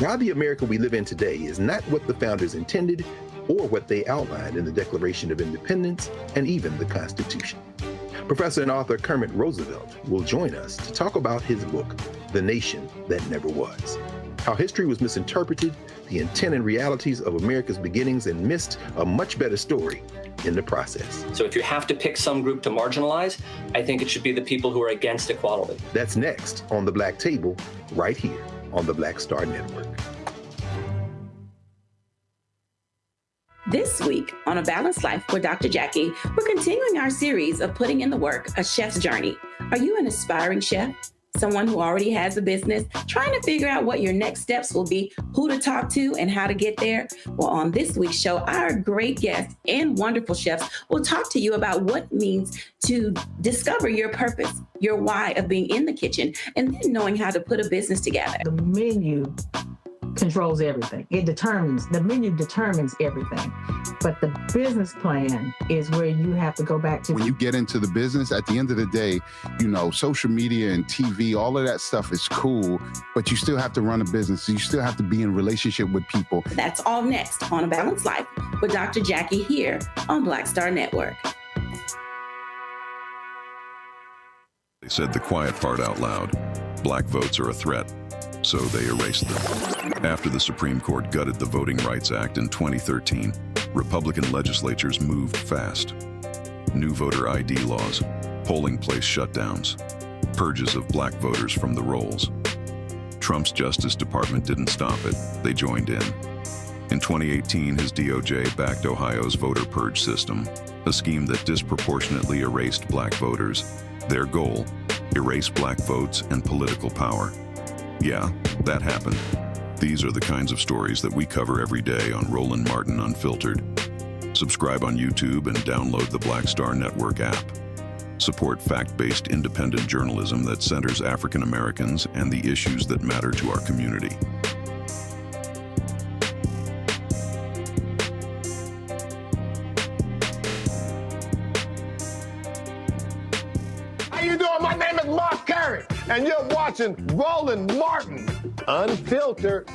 Why the America we live in today is not what the founders intended or what they outlined in the Declaration of Independence and even the Constitution. Professor and author Kermit Roosevelt will join us to talk about his book, The Nation That Never Was. how history was misinterpreted, the intent and realities of America's beginnings, and missed a much better story in the process. So if you have to pick some group to marginalize, I think it should be the people who are against equality. That's next on The Black Table, right here on the Black Star Network. This week on A Balanced Life with Dr. Jackie, we're continuing our series of putting in the work, A Chef's Journey. Are you an aspiring chef? Someone who already has a business, trying to figure out what your next steps will be, who to talk to, and how to get there? Well, on this week's show, our great guests and wonderful chefs will talk to you about what it means to discover your purpose, your why of being in the kitchen, and then knowing how to put a business together. The menu controls everything. The menu determines everything. But the business plan is where you have to go back to. When you get into the business, at the end of the day, you know, social media and TV, all of that stuff is cool, but you still have to run a business. You still have to be in relationship with people. That's all next on A Balanced Life with Dr. Jackie here on Black Star Network. They said the quiet part out loud. Black votes are a threat, so they erased them. After the Supreme Court gutted the Voting Rights Act in 2013, Republican legislatures moved fast. New voter ID laws, polling place shutdowns, purges of black voters from the rolls. Trump's Justice Department didn't stop it, they joined in. In 2018, his DOJ backed Ohio's voter purge system, a scheme that disproportionately erased black voters. Their goal, erase black votes and political power. Yeah, that happened. These are the kinds of stories that we cover every day on Roland Martin Unfiltered. Subscribe on YouTube and download the Black Star Network app. Support fact-based independent journalism that centers African Americans and the issues that matter to our community. How you doing? My name is Mark Curry, and you're watching Roland Martin Unfiltered.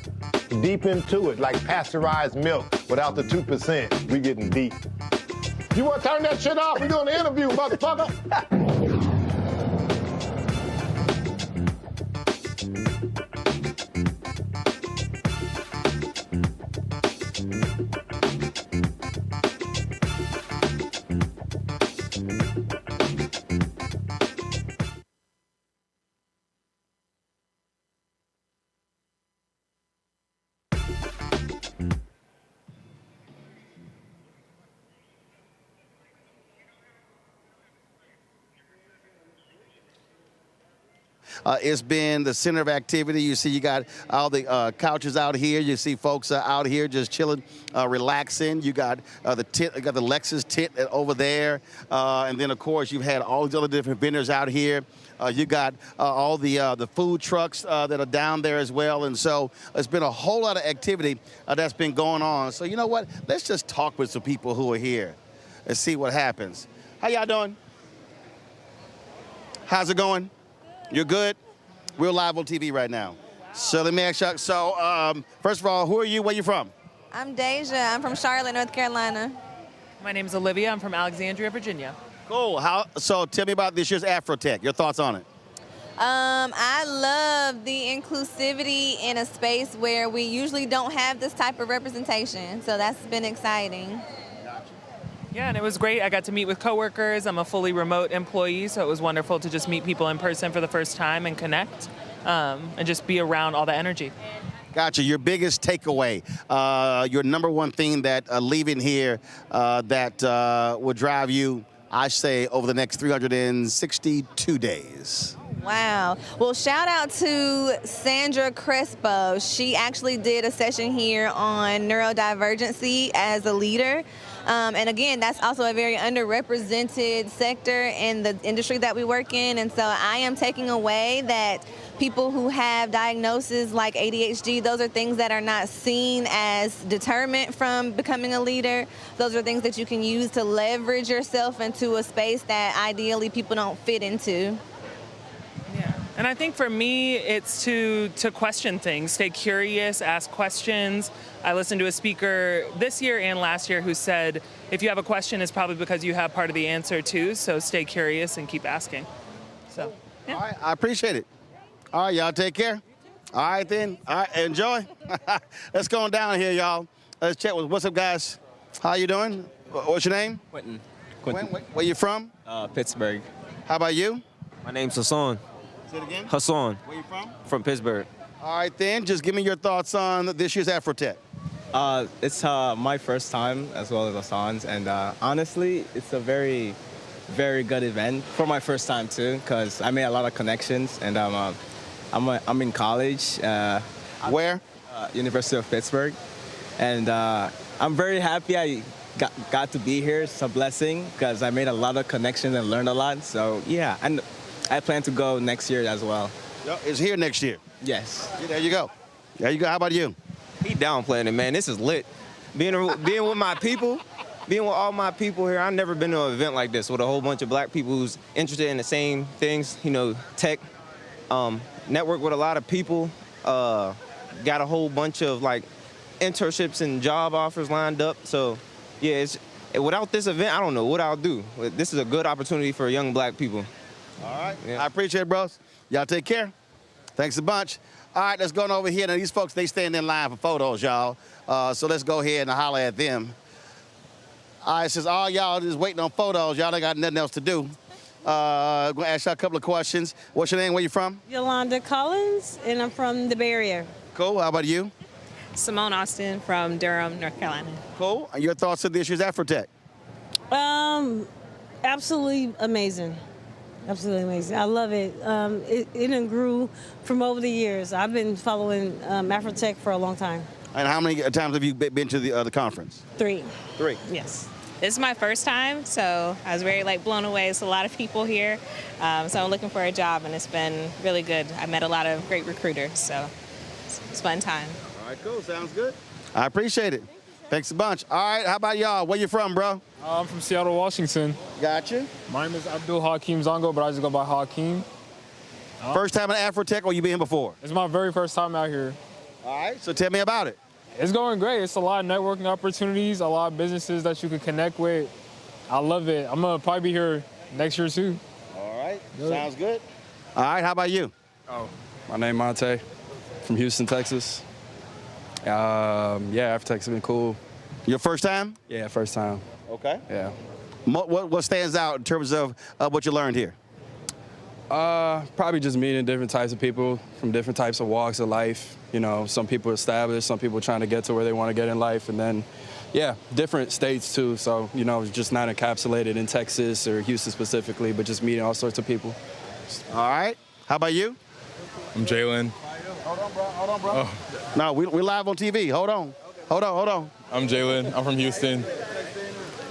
Deep into it, like pasteurized milk without the 2%. We getting deep. You want to turn that shit off? We're doing an interview, motherfucker. It's been the center of activity. You see, you got all the couches out here. You see folks out here just chilling, relaxing. You got the tent, you got the Lexus tent over there, and then of course you've had all these other different vendors out here. You got all the food trucks that are down there as well, and so it's been a whole lot of activity that's been going on. So you know what? Let's just talk with some people who are here and see what happens. How y'all doing? How's it going? You're good? We're live on TV right now. So let me ask you, first of all, who are you? Where you from? I'm Deja. I'm from Charlotte, North Carolina. My name is Olivia. I'm from Alexandria, Virginia. Cool. So tell me about this year's AfroTech. Your thoughts on it? I love the inclusivity in a space where we usually don't have this type of representation. So that's been exciting. Yeah, and it was great. I got to meet with coworkers. I'm a fully remote employee, so it was wonderful to just meet people in person for the first time and connect and just be around all the energy. Gotcha. Your biggest takeaway, your number one thing that leaving here that will drive you, I say, over the next 362 days. Wow. Well, shout out to Sandra Crespo. She actually did a session here on neurodivergency as a leader. And again, that's also a very underrepresented sector in the industry that we work in. And so I am taking away that people who have diagnoses like ADHD, those are things that are not seen as deterrent from becoming a leader. Those are things that you can use to leverage yourself into a space that ideally people don't fit into. And I think for me, it's to question things, stay curious, ask questions. I listened to a speaker this year and last year who said, if you have a question, it's probably because you have part of the answer too, so stay curious and keep asking. So, yeah. All right, I appreciate it. All right, y'all take care. All right, then. All right, enjoy. Let's go on down here, y'all. Let's check with, what's up, guys? How you doing? What's your name? Quentin. Where you from? Pittsburgh. How about you? My name's Hassan. Say it again. Hassan. Where you from? From Pittsburgh. All right, then. Just give me your thoughts on this year's AfroTech. It's my first time as well as Hassan's, and honestly, it's a very, very good event for my first time too, because I made a lot of connections, and I'm in college. Where? University of Pittsburgh, and I'm very happy I got to be here. It's a blessing because I made a lot of connections and learned a lot. So yeah, and I plan to go next year as well. It's here next year. Yes. Yeah, there you go. There you go. How about you? He downplaying it, man. This is lit. Being with my people, being with all my people here. I've never been to an event like this with a whole bunch of black people who's interested in the same things, you know, tech. Network with a lot of people. Got a whole bunch of like internships and job offers lined up. So yeah, without this event, I don't know what I'll do. This is a good opportunity for young black people. All right. Yeah. I appreciate it, bros. Y'all take care. Thanks a bunch. All right, let's go on over here. Now, these folks, they stand in line for photos, y'all. So let's go ahead and holler at them. All right, since all y'all just waiting on photos, y'all ain't got nothing else to do. I'm going to ask y'all a couple of questions. What's your name? Where you from? Yolanda Collins, and I'm from the Bay Area. Cool. How about you? Simone Austin from Durham, North Carolina. Cool. And your thoughts on this year's AfroTech? Absolutely amazing. Absolutely amazing. I love it. It grew from over the years. I've been following AfroTech for a long time. And how many times have you been to the conference? 3. 3. Yes. This is my first time, so I was very blown away. It's a lot of people here, so I'm looking for a job, and it's been really good. I met a lot of great recruiters, so it's a fun time. All right, cool. Sounds good. I appreciate it. Thanks a bunch. All right, how about y'all? Where you from, bro? I'm from Seattle, Washington. Gotcha. My name is Abdul Hakeem Zongo, but I just go by Hakeem. First time at AfroTech, or you been before? It's my very first time out here. All right, so tell me about it. It's going great. It's a lot of networking opportunities, a lot of businesses that you can connect with. I love it. I'm going to probably be here next year, too. All right. Sounds good. All right, how about you? My name is Monte from Houston, Texas. Yeah, AfroTech's been cool. Your first time? Yeah, first time. Okay. Yeah. What stands out in terms of what you learned here? Probably just meeting different types of people from different types of walks of life. You know, some people established, some people trying to get to where they want to get in life, and then, yeah, different states too. So, you know, just not encapsulated in Texas or Houston specifically, but just meeting all sorts of people. All right. How about you? I'm Jalen. Hold on, bro. Oh. No, we're live on TV. Hold on. I'm Jalen. I'm from Houston.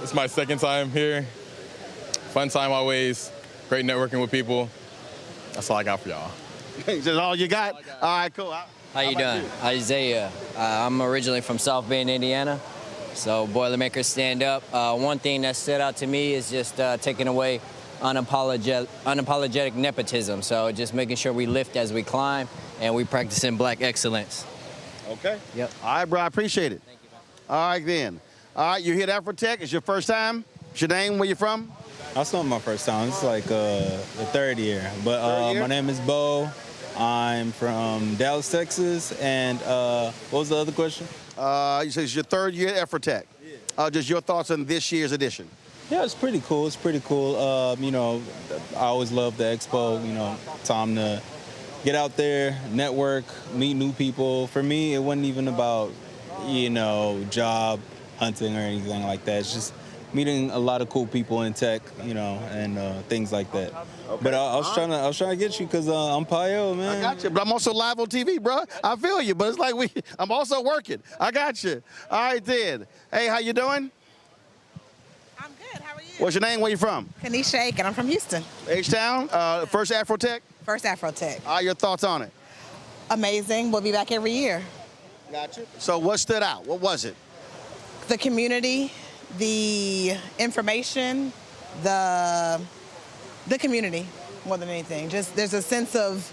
It's my second time here. Fun time always. Great networking with people. That's all I got for y'all. That's all you got? All right, cool. How you doing? Isaiah. I'm originally from South Bend, Indiana. So Boilermakers stand up. One thing that stood out to me is just taking away unapologetic nepotism. So just making sure we lift as we climb and we practicing black excellence. Okay. Yep. All right, bro. I appreciate it. Thank you, man. All right, then. All right, you're here at AfroTech. It's your first time. What's your name? Where you from? That's not my first time. It's like the third year. But my name is Bo. I'm from Dallas, Texas. And what was the other question? You said it's your third year at AfroTech. Yeah. Just your thoughts on this year's edition. Yeah, it's pretty cool. It's pretty cool. You know, I always love the expo. You know, time to get out there, network, meet new people. For me, it wasn't even about, you know, job hunting or anything like that. It's just meeting a lot of cool people in tech, you know, and things like that. Okay. But I was trying to get you because I'm Payo, man. I got you, but I'm also live on TV, bro. I feel you, but it's like I'm also working. I got you. All right, then. Hey, how you doing? I'm good. How are you? What's your name? Where you from? Kanisha Aiken. I'm from Houston. H-Town. First AfroTech? First AfroTech. Your thoughts on it? Amazing. We'll be back every year. Got you. So what stood out? What was it? The community, the information, the community more than anything. Just there's a sense of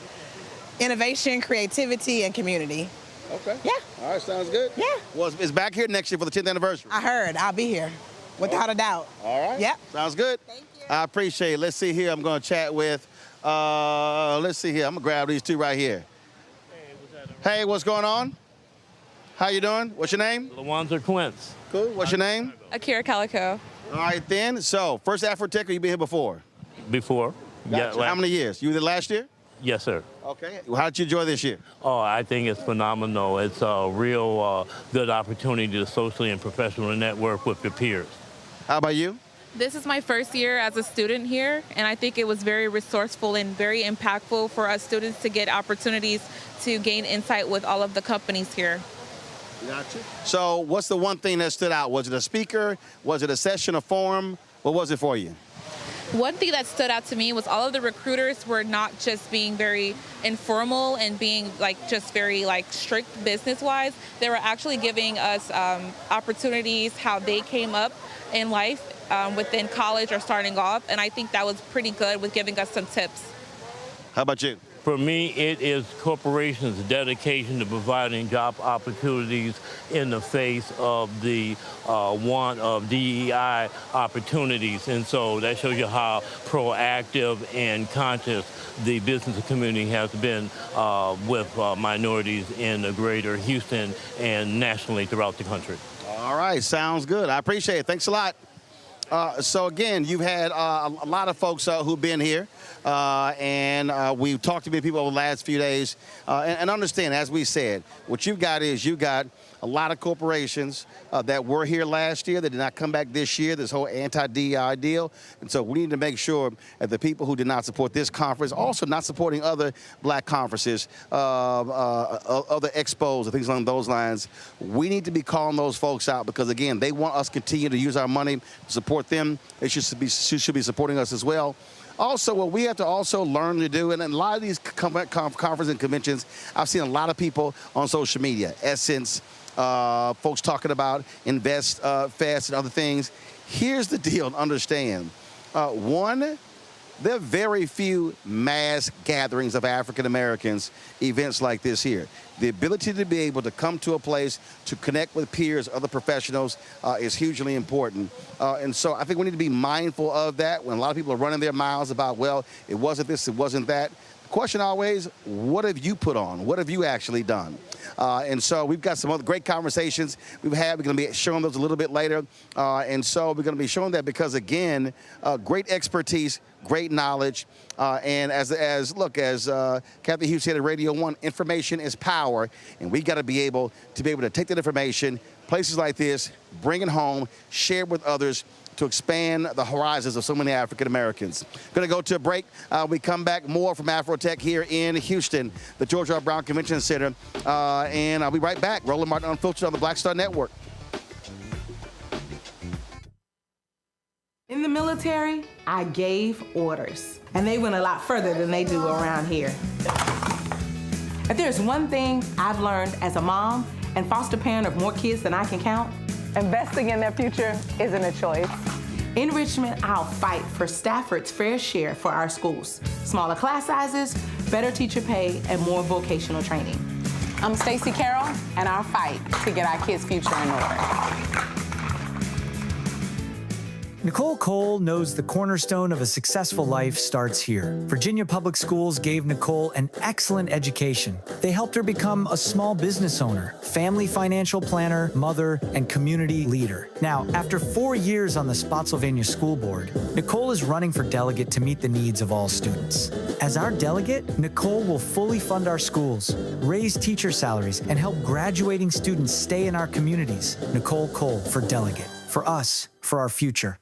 innovation, creativity, and community. Okay. Yeah. All right, sounds good. Yeah. Well, it's back here next year for the 10th anniversary. I heard. I'll be here, without a doubt. All right. Yep. Sounds good. Thank you. I appreciate it. Let's see here. I'm going to chat with, let's see here. I'm going to grab these two right here. Hey, what's going on? How you doing? What's your name? The ones are twins. Cool. What's your name? Akira Calico. All right, then. So, first AfroTech, or you been here before? Before. Gotcha. Yeah. How many years? You were there last year? Yes, sir. Okay. How did you enjoy this year? Oh, I think it's phenomenal. It's a real good opportunity to socially and professionally network with your peers. How about you? This is my first year as a student here, and I think it was very resourceful and very impactful for us students to get opportunities to gain insight with all of the companies here. Gotcha. So what's the one thing that stood out? Was it a speaker? Was it a session, a forum? What was it for you? One thing that stood out to me was all of the recruiters were not just being very informal and being just very strict business-wise. They were actually giving us opportunities, how they came up in life within college or starting off, and I think that was pretty good with giving us some tips. How about you? For me, it is corporations' dedication to providing job opportunities in the face of the want of DEI opportunities. And so that shows you how proactive and conscious the business community has been with minorities in the greater Houston and nationally throughout the country. All right, sounds good. I appreciate it. Thanks a lot. So again, you've had a lot of folks who've been here, and we've talked to many people over the last few days. And understand, as we said, what you've got is you've got a lot of corporations that were here last year that did not come back this year, this whole anti-DEI deal. And so we need to make sure that the people who did not support this conference, also not supporting other black conferences, other expos and things along those lines, we need to be calling those folks out because, again, they want us to continue to use our money to support them. They should be supporting us as well. Also, what we have to also learn to do, and a lot of these conferences and conventions, I've seen a lot of people on social media, Essence, folks talking about Invest Fast and other things. Here's the deal, understand. One, there are very few mass gatherings of African Americans, events like this here. The ability to be able to come to a place to connect with peers, other professionals, is hugely important. And so I think we need to be mindful of that when a lot of people are running their mouths about, well, it wasn't this, it wasn't that. The question always, what have you put on? What have you actually done? And so we've got some other great conversations we've had. We're going to be showing those a little bit later. And so we're going to be showing that because, again, great expertise, great knowledge. And as Kathy Hughes said at Radio 1, information is power. And we got to be able to take that information, places like this, bring it home, share it with others, to expand the horizons of so many African Americans. Going to go to a break. We come back more from AfroTech here in Houston, the George R. Brown Convention Center. And I'll be right back. Roland Martin Unfiltered on the Black Star Network. In the military, I gave orders, and they went a lot further than they do around here. If there's one thing I've learned as a mom and foster parent of more kids than I can count, investing in their future isn't a choice. In Richmond, I'll fight for Stafford's fair share for our schools. Smaller class sizes, better teacher pay, and more vocational training. I'm Stacey Carroll, and I'll fight to get our kids' future in order. Nicole Cole knows the cornerstone of a successful life starts here. Virginia Public Schools gave Nicole an excellent education. They helped her become a small business owner, family financial planner, mother, and community leader. Now, after 4 years on the Spotsylvania School Board, Nicole is running for delegate to meet the needs of all students. As our delegate, Nicole will fully fund our schools, raise teacher salaries, and help graduating students stay in our communities. Nicole Cole for delegate. For us, for our future.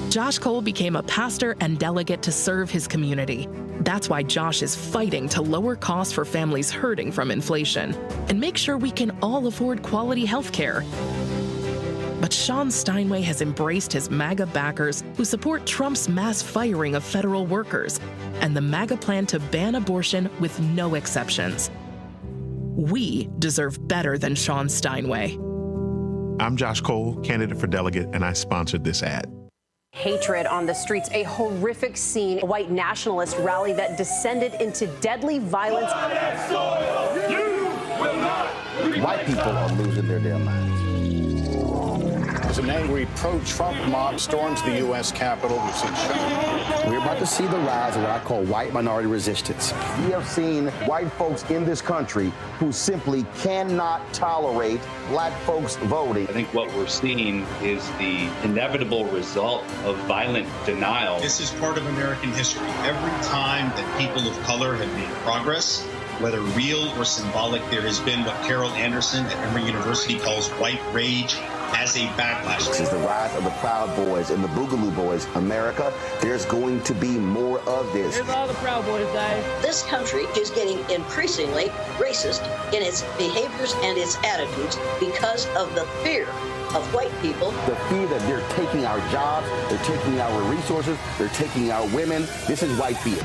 Josh Cole became a pastor and delegate to serve his community. That's why Josh is fighting to lower costs for families hurting from inflation and make sure we can all afford quality health care. But Sean Steinway has embraced his MAGA backers who support Trump's mass firing of federal workers and the MAGA plan to ban abortion with no exceptions. We deserve better than Sean Steinway. I'm Josh Cole, candidate for delegate, and I sponsored this ad. Hatred on the streets, a horrific scene, a white nationalist rally that descended into deadly violence. White people are losing their damn minds. as an angry pro-Trump mob storms the U.S. Capitol. We've seen Shutdown. We're about to see the rise of what I call white minority resistance. We have seen white folks in this country who simply cannot tolerate black folks voting. I think what we're seeing is the inevitable result of violent denial. This is part of American history. Every time that people of color have made progress, whether real or symbolic, there has been what Carol Anderson at Emory University calls white rage as a backlash. This is the rise of the Proud Boys and the Boogaloo Boys. America, there's going to be more of this. Here's all the Proud Boys, guys. This country is getting increasingly racist in its behaviors and its attitudes because of the fear of white people. The fear that they're taking our jobs, they're taking our resources, they're taking our women. This is white fear.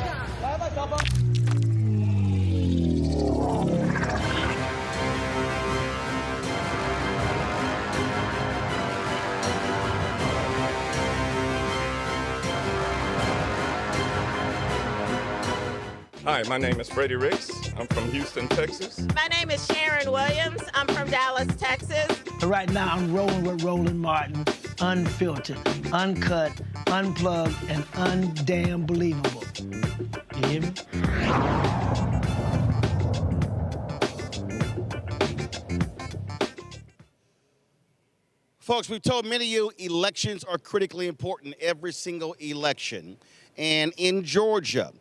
Hi, my name is Freddie Ricks. I'm from Houston, Texas. My name is Sharon Williams. I'm from Dallas, Texas. Right now, I'm rolling with Roland Martin, unfiltered, uncut, unplugged, and undamn believable. You hear me? Folks, we've told many of you elections are critically important, every single election. And in Georgia,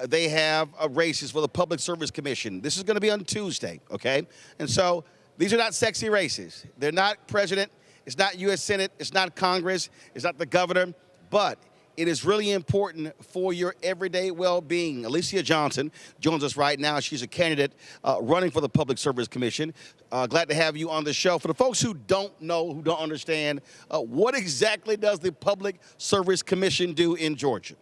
they have races for the Public Service Commission. This is going to be on Tuesday, okay? And so these are not sexy races. They're not president. It's not U.S. Senate. It's not Congress. It's not the governor. But it is really important for your everyday well-being. Alicia Johnson joins us right now. She's a candidate running for the Public Service Commission. Glad to have you on the show. For the folks who don't know, who don't understand, what exactly does the Public Service Commission do in Georgia?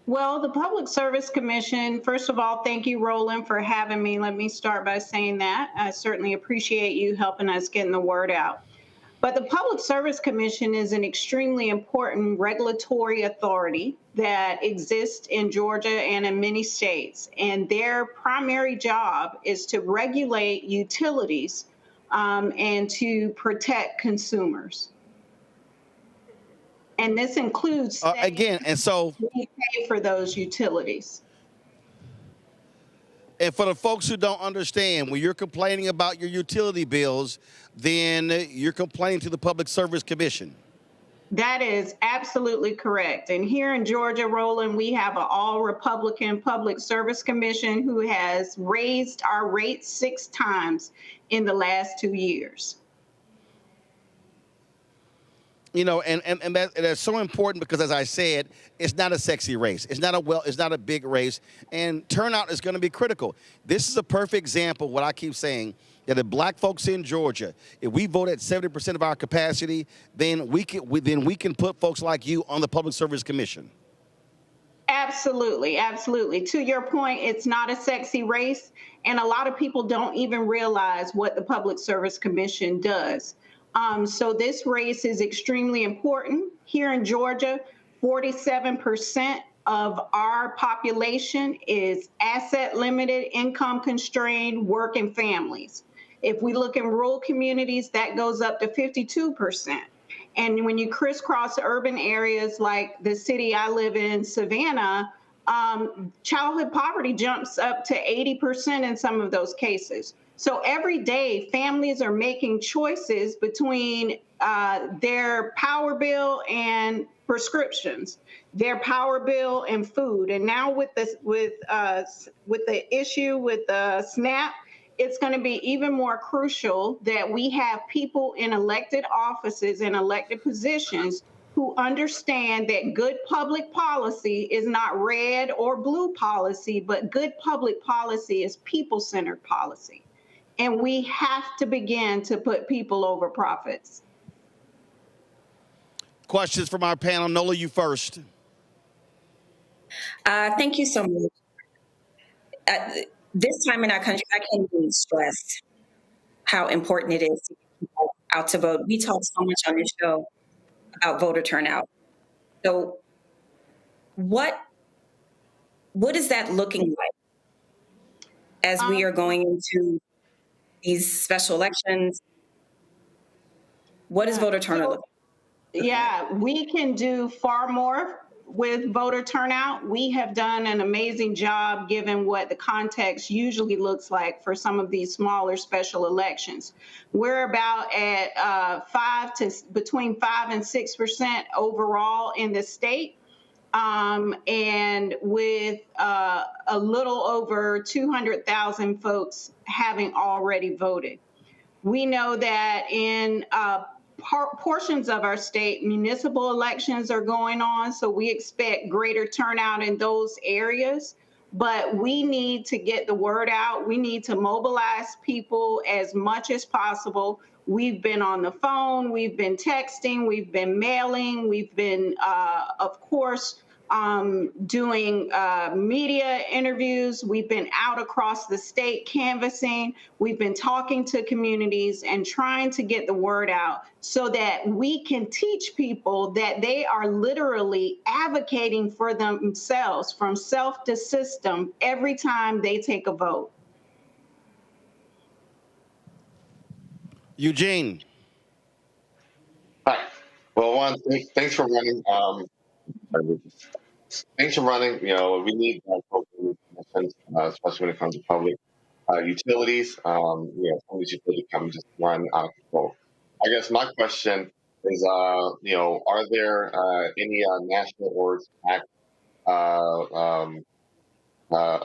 Well, the Public Service Commission, first of all, thank you, Roland, for having me. Let me start by saying that. I certainly appreciate you helping us getting the word out. But the Public Service Commission is an extremely important regulatory authority that exists in Georgia and in many states. And their primary job is to regulate utilities and to protect consumers. And this includes again, and so we pay for those utilities. And for the folks who don't understand, when you're complaining about your utility bills, then you're complaining to the Public Service Commission. That is absolutely correct. And here in Georgia, Roland, we have an all-Republican Public Service Commission who has raised our rates 6 times in the last 2 years. You know, and that's so important because, as I said, it's not a sexy race. It's not a big race, and turnout is going to be critical. This is a perfect example of what I keep saying, that if black folks in Georgia, if we vote at 70% of our capacity, then we can put folks like you on the Public Service Commission. Absolutely, absolutely. To your point, it's not a sexy race, and a lot of people don't even realize what the Public Service Commission does. So this race is extremely important. Here in Georgia, 47% of our population is asset limited, income constrained, working families. If we look in rural communities, that goes up to 52%. And when you crisscross urban areas like the city I live in, Savannah, childhood poverty jumps up to 80% in some of those cases. So every day, families are making choices between their power bill and prescriptions, their power bill and food. And now with the issue with SNAP, it's going to be even more crucial that we have people in elected offices and elected positions who understand that good public policy is not red or blue policy, but good public policy is people-centered policy. And we have to begin to put people over profits. Questions from our panel. Nola, you first. Thank you so much. This time in our country, I can't even stress how important it is to get people out to vote. We talk so much on this show about voter turnout. So what is that looking like as we are going into these special elections? What is voter turnout? Yeah, we can do far more with voter turnout. We have done an amazing job given what the context usually looks like for some of these smaller special elections. We're about at between 5 and 6% overall in the state. And with a little over 200,000 folks having already voted. We know that in portions of our state, municipal elections are going on, so we expect greater turnout in those areas. But we need to get the word out. We need to mobilize people as much as possible. We've been on the phone, we've been texting, we've been mailing, we've been, of course, doing media interviews. We've been out across the state canvassing. We've been talking to communities and trying to get the word out so that we can teach people that they are literally advocating for themselves from self to system every time they take a vote. Eugene. Hi. Well, one, thanks for running. Thanks for running. You know, we need folks in these positions, especially when it comes to public utilities. You know, some of these utilities come just run out of control. I guess my question is, you know, are there any national orgs act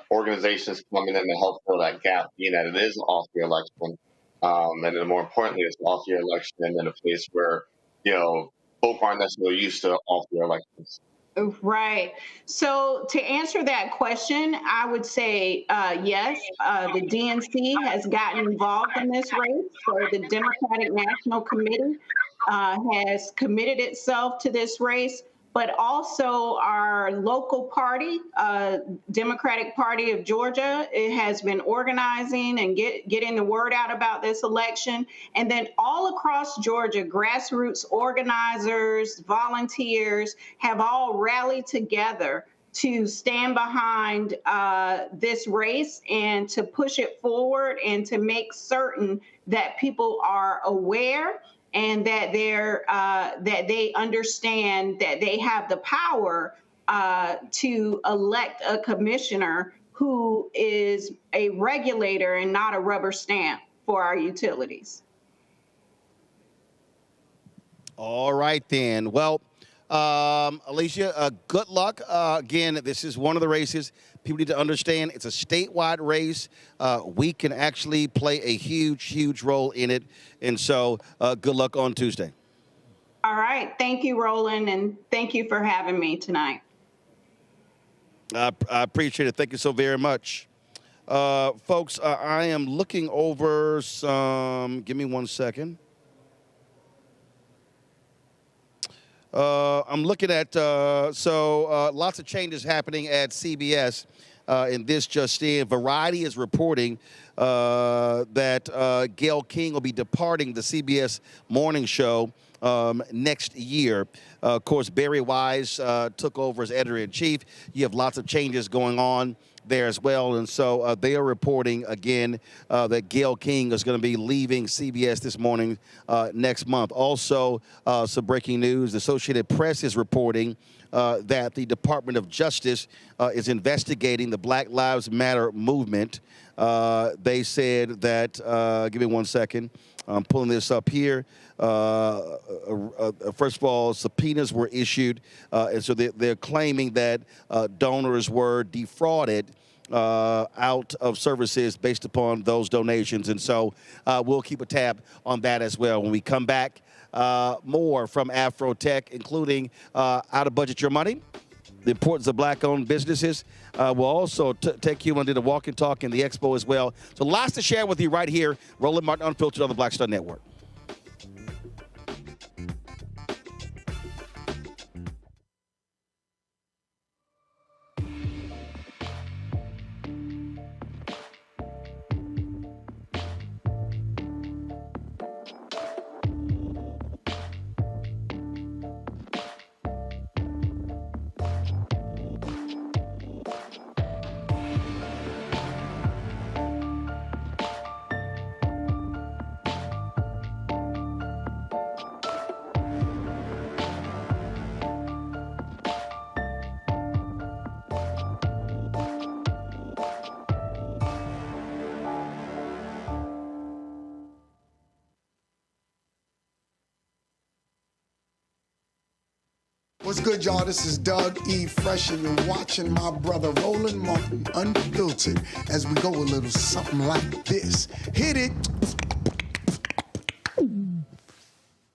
organizations coming in to help fill that gap, being that it is an off-year election, and then more importantly, it's an off-year election in a place where, you know, folk aren't necessarily used to off-year elections. Right. So to answer that question, I would say yes. The DNC has gotten involved in this race. So the Democratic National Committee has committed itself to this race, but also our local party, Democratic Party of Georgia, it has been organizing and getting the word out about this election. And then all across Georgia, grassroots organizers, volunteers have all rallied together to stand behind this race and to push it forward and to make certain that people are aware and that they understand that they have the power to elect a commissioner who is a regulator and not a rubber stamp for our utilities. All right, then. Well, Alicia, good luck. Again, this is one of the races. People need to understand it's a statewide race. We can actually play a huge, huge role in it. And so good luck on Tuesday. All right. Thank you, Roland, and thank you for having me tonight. I appreciate it. Thank you so very much. Folks, I am looking over some, give me 1 second. I'm looking at, lots of changes happening at CBS in this just in. Variety is reporting that Gayle King will be departing the CBS morning show next year. Of course, Barry Wise took over as editor-in-chief. You have lots of changes going on there as well. And so they are reporting again that Gayle King is going to be leaving CBS this morning next month. Also, some breaking news. The Associated Press is reporting that the Department of Justice is investigating the Black Lives Matter movement. They said that, give me 1 second. I'm pulling this up here. First of all, subpoenas were issued, and so they're claiming that donors were defrauded out of services based upon those donations. And so we'll keep a tab on that as well. When we come back, more from AfroTech, including how to budget your money, the importance of Black-owned businesses. We'll also take you into the walk and talk and the expo as well. So lots to share with you right here. Roland Martin Unfiltered on the Black Star Network. What's good, y'all? This is Doug E. Fresh, and you're watching my brother Roland Martin Unfiltered as we go a little something like this. Hit it.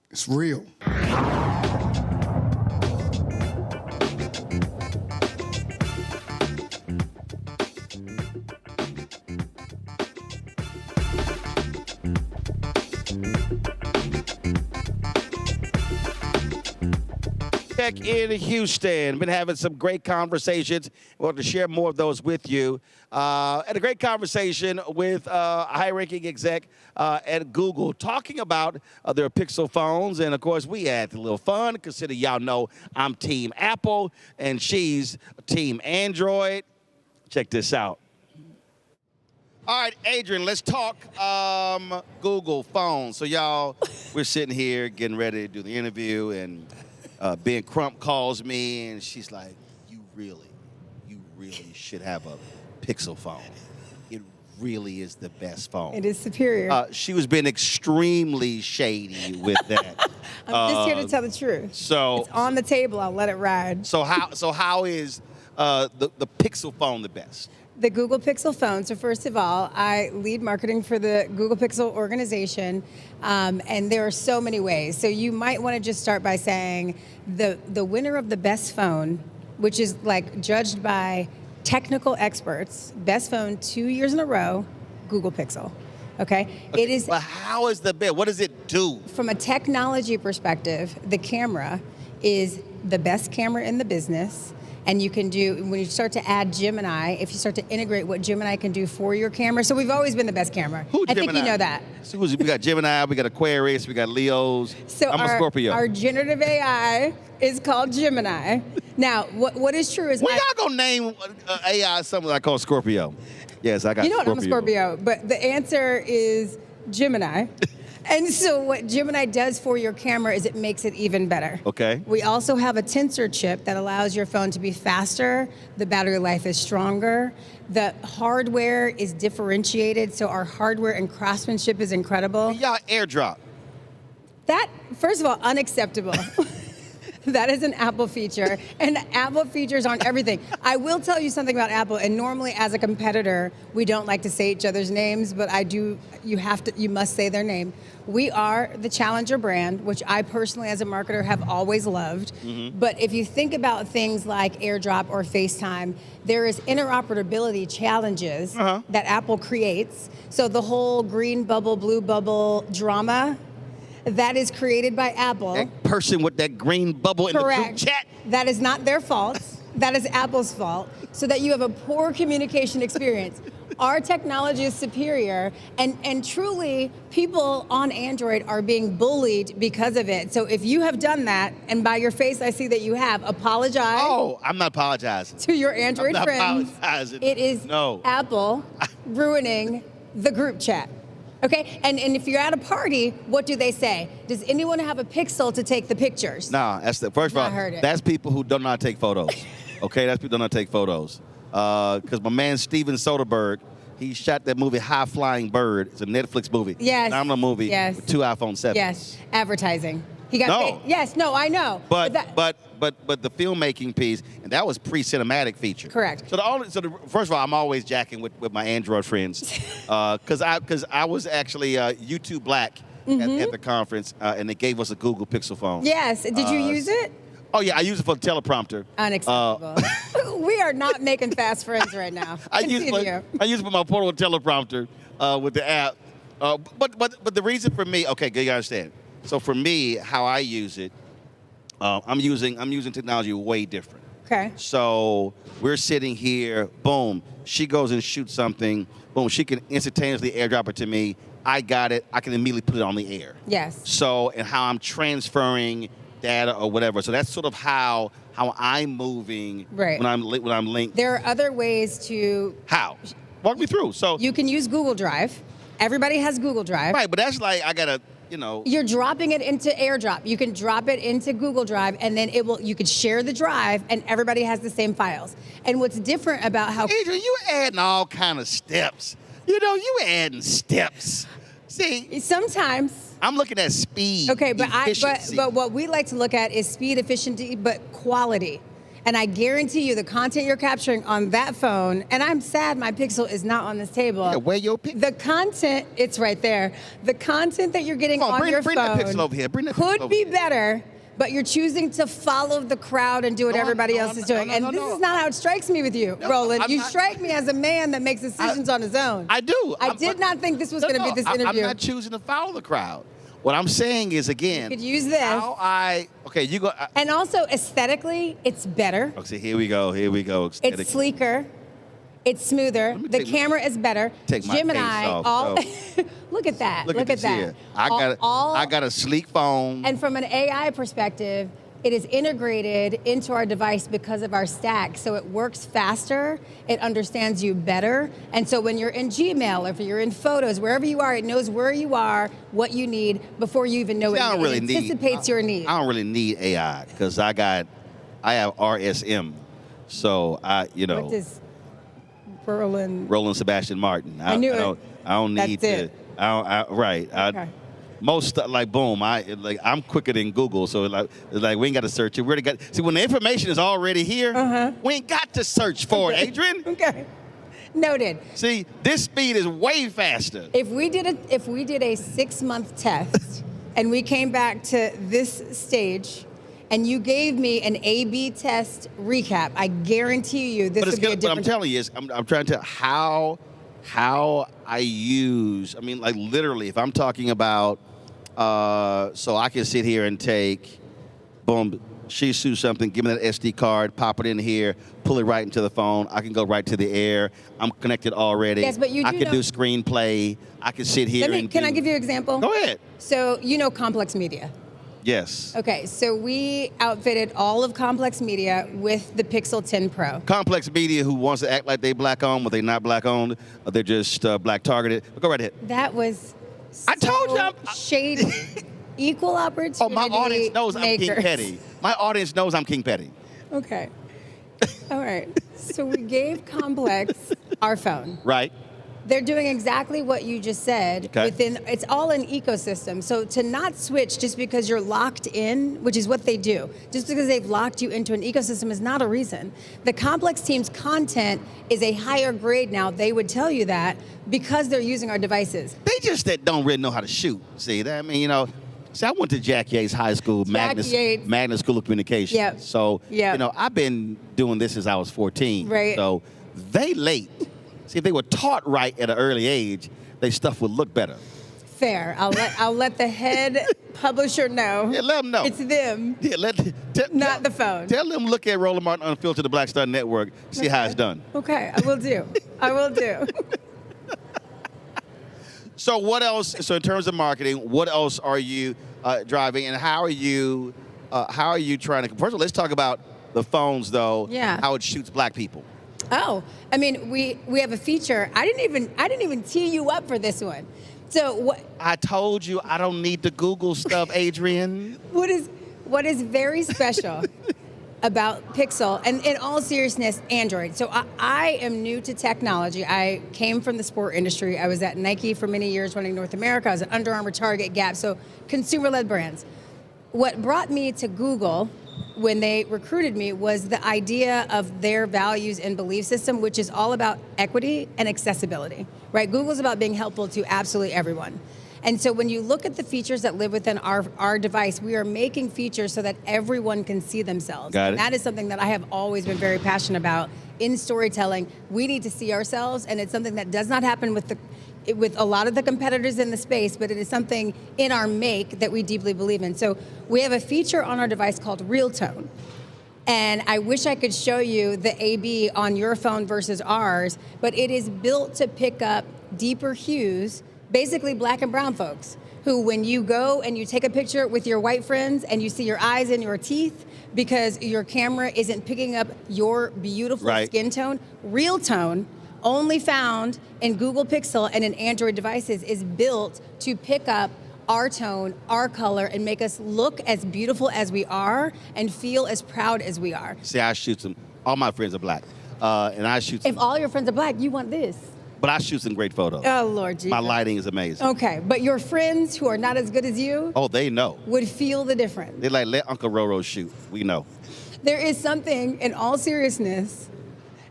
It's real. Tech in Houston. Been having some great conversations. We want to share more of those with you. And a great conversation with a high-ranking exec at Google talking about their Pixel phones. And, of course, we had a little fun. Consider y'all know I'm Team Apple, and she's Team Android. Check this out. All right, Adrian, let's talk Google phones. So, y'all, we're sitting here getting ready to do the interview, and Ben Crump calls me, and she's like, you really should have a Pixel phone. It really is the best phone. It is superior. She was being extremely shady with that. I'm just here to tell the truth. So it's on the table. I'll let it ride. So how is the Pixel phone the best? The Google Pixel phone. So first of all, I lead marketing for the Google Pixel organization, and there are so many ways. So you might want to just start by saying the winner of the best phone, which is like judged by technical experts, best phone 2 years in a row, Google Pixel. Okay? It is. But how is the best? What does it do? From a technology perspective, the camera is the best camera in the business. And you can do, when you start to add Gemini, if you start to integrate what Gemini can do for your camera. So we've always been the best camera. Who's I Gemini? think you know that. So we got Gemini, we got Aquarius, we got Leos. So I'm a Scorpio. Our generative AI is called Gemini. Now, what is true is y'all gonna name AI something I call Scorpio? Yes, I got You know Scorpio. what, I'm a Scorpio, but the answer is Gemini. And so what Gemini does for your camera is it makes it even better. Okay. We also have a tensor chip that allows your phone to be faster. The battery life is stronger. The hardware is differentiated, so our hardware and craftsmanship is incredible. Y'all AirDrop. That, first of all, unacceptable. That is an Apple feature, and Apple features aren't everything. I will tell you something about Apple, and normally as a competitor, we don't like to say each other's names, but I do, you must say their name. We are the challenger brand, which I personally as a marketer have always loved. Mm-hmm. But if you think about things like AirDrop or FaceTime, there is interoperability challenges that Apple creates. So the whole green bubble, blue bubble drama, that is created by Apple. That person with that green bubble in the group chat. That is not their fault. That is Apple's fault. So that you have a poor communication experience. Our technology is superior, and truly, people on Android are being bullied because of it. So if you have done that, and by your face I see that you have, apologize. Oh, I'm not apologizing. To your Android I'm not friends. apologizing. It is Apple ruining the group chat. Okay, and if you're at a party, what do they say? Does anyone have a Pixel to take the pictures? Nah, that's the first of all. That's people who don't know how to take photos. Okay, that's people who don't know how to take photos. Because my man Steven Soderbergh, he shot that movie High Flying Bird. It's a Netflix movie. Yes. Phenomenal movie. Yes. With 2 iPhone 7s. Yes. Advertising. He got paid. Yes. No, I know. But the filmmaking piece, and that was pre-cinematic feature. Correct. So first of all, I'm always jacking with my Android friends, because I was actually YouTube Black at the conference, and they gave us a Google Pixel phone. Yes. Did you use it? Oh yeah, I use it for the teleprompter. Unacceptable. We are not making fast friends right now. I use it for my portable teleprompter with the app. But the reason for me, okay, you understand. So for me, how I use it, I'm using technology way different. Okay. So we're sitting here, boom, she goes and shoots something, boom, she can instantaneously AirDrop it to me. I got it. I can immediately put it on the air. Yes. So, and how I'm transferring data or whatever. So that's sort of how I'm moving when I'm linked. There are other ways to. How? Walk me through. So you can use Google Drive. Everybody has Google Drive. Right, but that's like I gotta, You're dropping it into AirDrop. You can drop it into Google Drive, and then you could share the drive, and everybody has the same files. And what's different about how Adrian, you adding all kind of steps. You adding steps. See, sometimes I'm looking at speed. Okay, but efficiency. but what we like to look at is speed, efficiency, but quality. And I guarantee you the content you're capturing on that phone, and I'm sad my Pixel is not on this table. Yeah, where your Pixel? The content, it's right there. The content that you're getting on your bring phone that Pixel over here. Bring that could Pixel over be here. better, but you're choosing to follow the crowd and do what everybody else is doing. And this is not how it strikes me with you, Roland. You strike me as a man that makes decisions on his own. I do. I did not think this was going to be this interview. I'm not choosing to follow the crowd. What I'm saying is, again, You could use this. Okay, you go. And also, aesthetically, it's better. Okay, here we go. It's sleeker. It's smoother. The camera is better. Take my Gemini, case off, all. Look at that. Look at that. here. I got a sleek phone. And from an AI perspective, it is integrated into our device because of our stack. So it works faster, it understands you better. And so when you're in Gmail, or if you're in Photos, wherever you are, it knows where you are, what you need, before you even know it. It anticipates your needs. I don't really need AI because I have RSM. So What does Roland Sebastian Martin. I knew it. I don't need That's to. it. Right. Okay. Most stuff, like boom, I'm quicker than Google, so it's like we ain't got to search it. We already got. See, when the information is already here, we ain't got to search for it, Adrian. Okay. Noted. See, this speed is way faster. If we did a 6-month test and we came back to this stage and you gave me an A/B test recap, I guarantee you this would be a different. What I'm telling you is, I'm trying to tell how I use. I mean, like literally, if I'm talking about, so I can sit here and take, boom, Shih Tzu something, give me that SD card, pop it in here, pull it right into the phone. I can go right to the air. I'm connected already. Yes, but you do I can do screenplay. I can sit here Can I give you an example? Go ahead. So you know Complex Media. Yes. Okay, so we outfitted all of Complex Media with the Pixel 10 Pro. Complex Media, who wants to act like they black owned, but they're not black owned. They're just black targeted. But go right ahead. That was I told you. Shady. Equal opportunity. Oh, my audience knows I'm King Petty. My audience knows I'm King Petty. Okay. All right. So we gave Complex our phone. Right. They're doing exactly what you just said. Okay. It's all an ecosystem. So to not switch just because you're locked in, which is what they do, just because they've locked you into an ecosystem is not a reason. The Complex team's content is a higher grade now. They would tell you that because they're using our devices. They just that don't really know how to shoot. See, that, I mean, you know, see, I went to Jack Yates High School, Magna School of Communication. Yep. So, Yep. you know, I've been doing this since I was 14. Right. So they late. See, if they were taught right at an early age, their stuff would look better. Fair. I'll let the head publisher know. Yeah, let them know. It's them. Yeah, not the phone. Tell them look at Roland Martin Unfiltered, the Black Star Network, see how it's done. Okay, I will do. I will do. So what else? So in terms of marketing, what else are you driving, and how are you trying to? First of all, let's talk about the phones, though. Yeah. How it shoots black people. Oh, I mean, we have a feature. I didn't even tee you up for this one. So what? I told you I don't need the Google stuff, Adrian. What is very special about Pixel, and in all seriousness, Android. So I am new to technology. I came from the sport industry. I was at Nike for many years running North America. I was at Under Armour, Target, Gap, so consumer-led brands. What brought me to Google when they recruited me was the idea of their values and belief system, which is all about equity and accessibility, right? Google's about being helpful to absolutely everyone. And so when you look at the features that live within our device, we are making features so that everyone can see themselves. Got it. And that is something that I have always been very passionate about in storytelling. We need to see ourselves, and it's something that does not happen with a lot of the competitors in the space, but it is something in our make that we deeply believe in. So we have a feature on our device called Real Tone. And I wish I could show you the A/B on your phone versus ours, but it is built to pick up deeper hues, basically black and brown folks, who when you go and you take a picture with your white friends and you see your eyes and your teeth because your camera isn't picking up your beautiful skin tone, Real Tone, only found in Google Pixel and in Android devices, is built to pick up our tone, our color, and make us look as beautiful as we are and feel as proud as we are. See, I shoot some. All my friends are black, and I shoot some. If all your friends are black, you want this. But I shoot some great photos. Oh, Lord Jesus. My lighting is amazing. Okay, but your friends who are not as good as you Oh, they know. would feel the difference. They're like, let Uncle Roro shoot. We know. There is something, in all seriousness,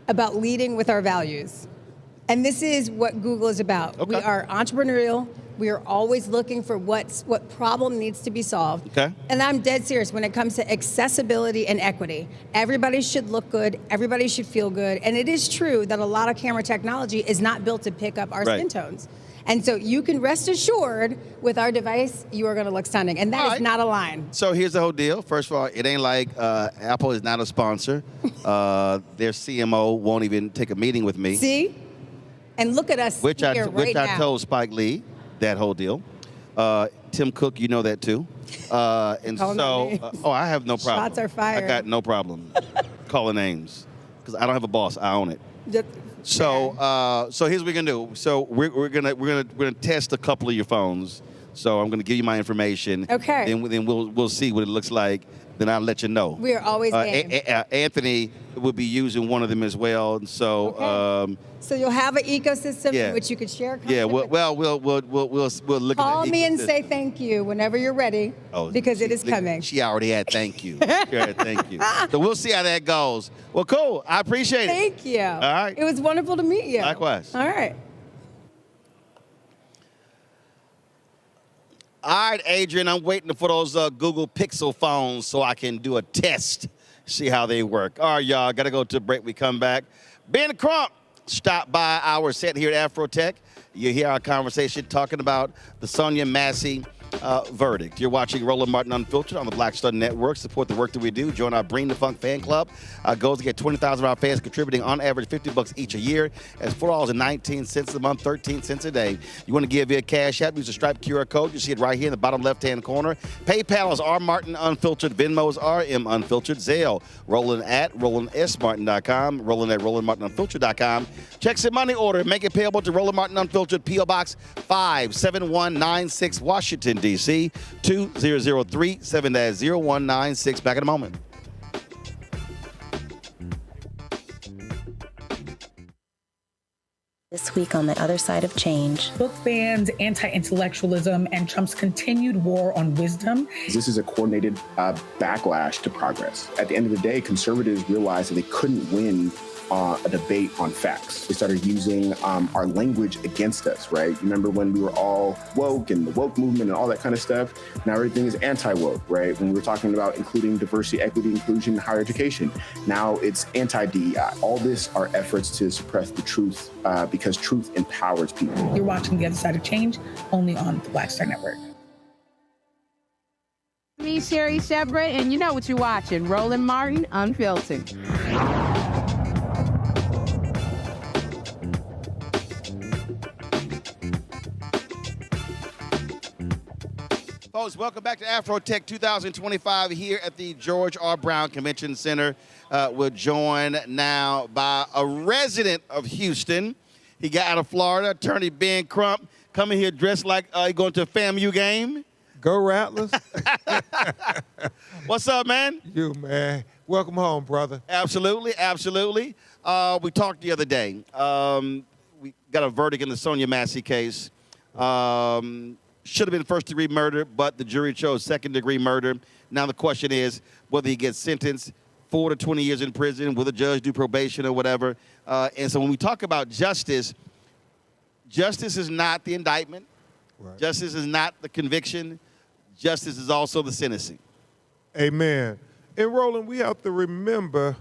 about leading with our values. And this is what Google is about. Okay. We are entrepreneurial. We are always looking for what problem needs to be solved. Okay. And I'm dead serious when it comes to accessibility and equity. Everybody should look good. Everybody should feel good. And it is true that a lot of camera technology is not built to pick up our skin tones. And so you can rest assured with our device, you are going to look stunning. And that is not a line. So here's the whole deal. First of all, it ain't like Apple is not a sponsor. Their CMO won't even take a meeting with me. See? And look at us Which here right now. I told Spike Lee, that whole deal. Tim Cook, you know that too. And so, I have no problem. Shots are fired. I got no problem calling names because I don't have a boss. I own it. So here's what we're gonna do. So we're gonna test a couple of your phones. So I'm gonna give you my information. Okay. Then we'll see what it looks like. Then I'll let you know. We are always game. Anthony will be using one of them as well. And so. So you'll have an ecosystem Yeah. in which you could share content. Yeah. We'll look Call at me and ecosystem. say thank you whenever you're ready, because it is coming. She already had thank you. She already had thank you. So we'll see how that goes. Well, cool. I appreciate it. Thank you. All right. It was wonderful to meet you. Likewise. All right. All right, Adrian, I'm waiting for those Google Pixel phones so I can do a test, see how they work. All right, y'all, got to go to a break. We come back. Ben Crump stopped by our set here at AfroTech. You hear our conversation talking about the Sonia Massey verdict. You're watching Roland Martin Unfiltered on the Black Star Network. Support the work that we do. Join our Bring the Funk fan club. Our goal is to get 20,000 of our fans contributing on average $50 each a year. That's $4.19 a month, 13 cents a day. You want to give via Cash App, use the Stripe QR code. You see it right here in the bottom left-hand corner. PayPal is R Martin Unfiltered. Venmo is RM Unfiltered. Zelle, Roland at RolandSMartin.com. Roland at RolandMartinUnfiltered.com. Checks and money order. Make it payable to Roland Martin Unfiltered, P.O. Box 57196, Washington, D.C. 2003 7-0196. Back in a moment. This week on The Other Side of Change. Book bans, anti-intellectualism, and Trump's continued war on wisdom. This is a coordinated backlash to progress. At the end of the day, conservatives realized that they couldn't win a debate on facts. They started using our language against us, right? You remember when we were all woke and the woke movement and all that kind of stuff? Now everything is anti-woke, right? When we were talking about including diversity, equity, inclusion, and higher education, now it's anti-DEI. All this are efforts to suppress the truth because truth empowers people. You're watching The Other Side of Change, only on the Black Star Network. Me, Sherry Shepard, and you know what you're watching, Roland Martin Unfiltered. Folks, welcome back to AfroTech 2025 here at the George R. Brown Convention Center. We're joined now by a resident of Houston. He got out of Florida, attorney Ben Crump, coming here dressed like he going to a FAMU game. Go Rattlers. What's up, man? You, man. Welcome home, brother. Absolutely, absolutely. We talked the other day. We got a verdict in the Sonia Massey case. Should have been first-degree murder, but the jury chose second-degree murder. Now the question is whether he gets sentenced 4 to 20 years in prison, will the judge do probation or whatever. And so when we talk about justice, justice is not the indictment. Right. Justice is not the conviction. Justice is also the sentencing. Amen. And Roland, we have to remember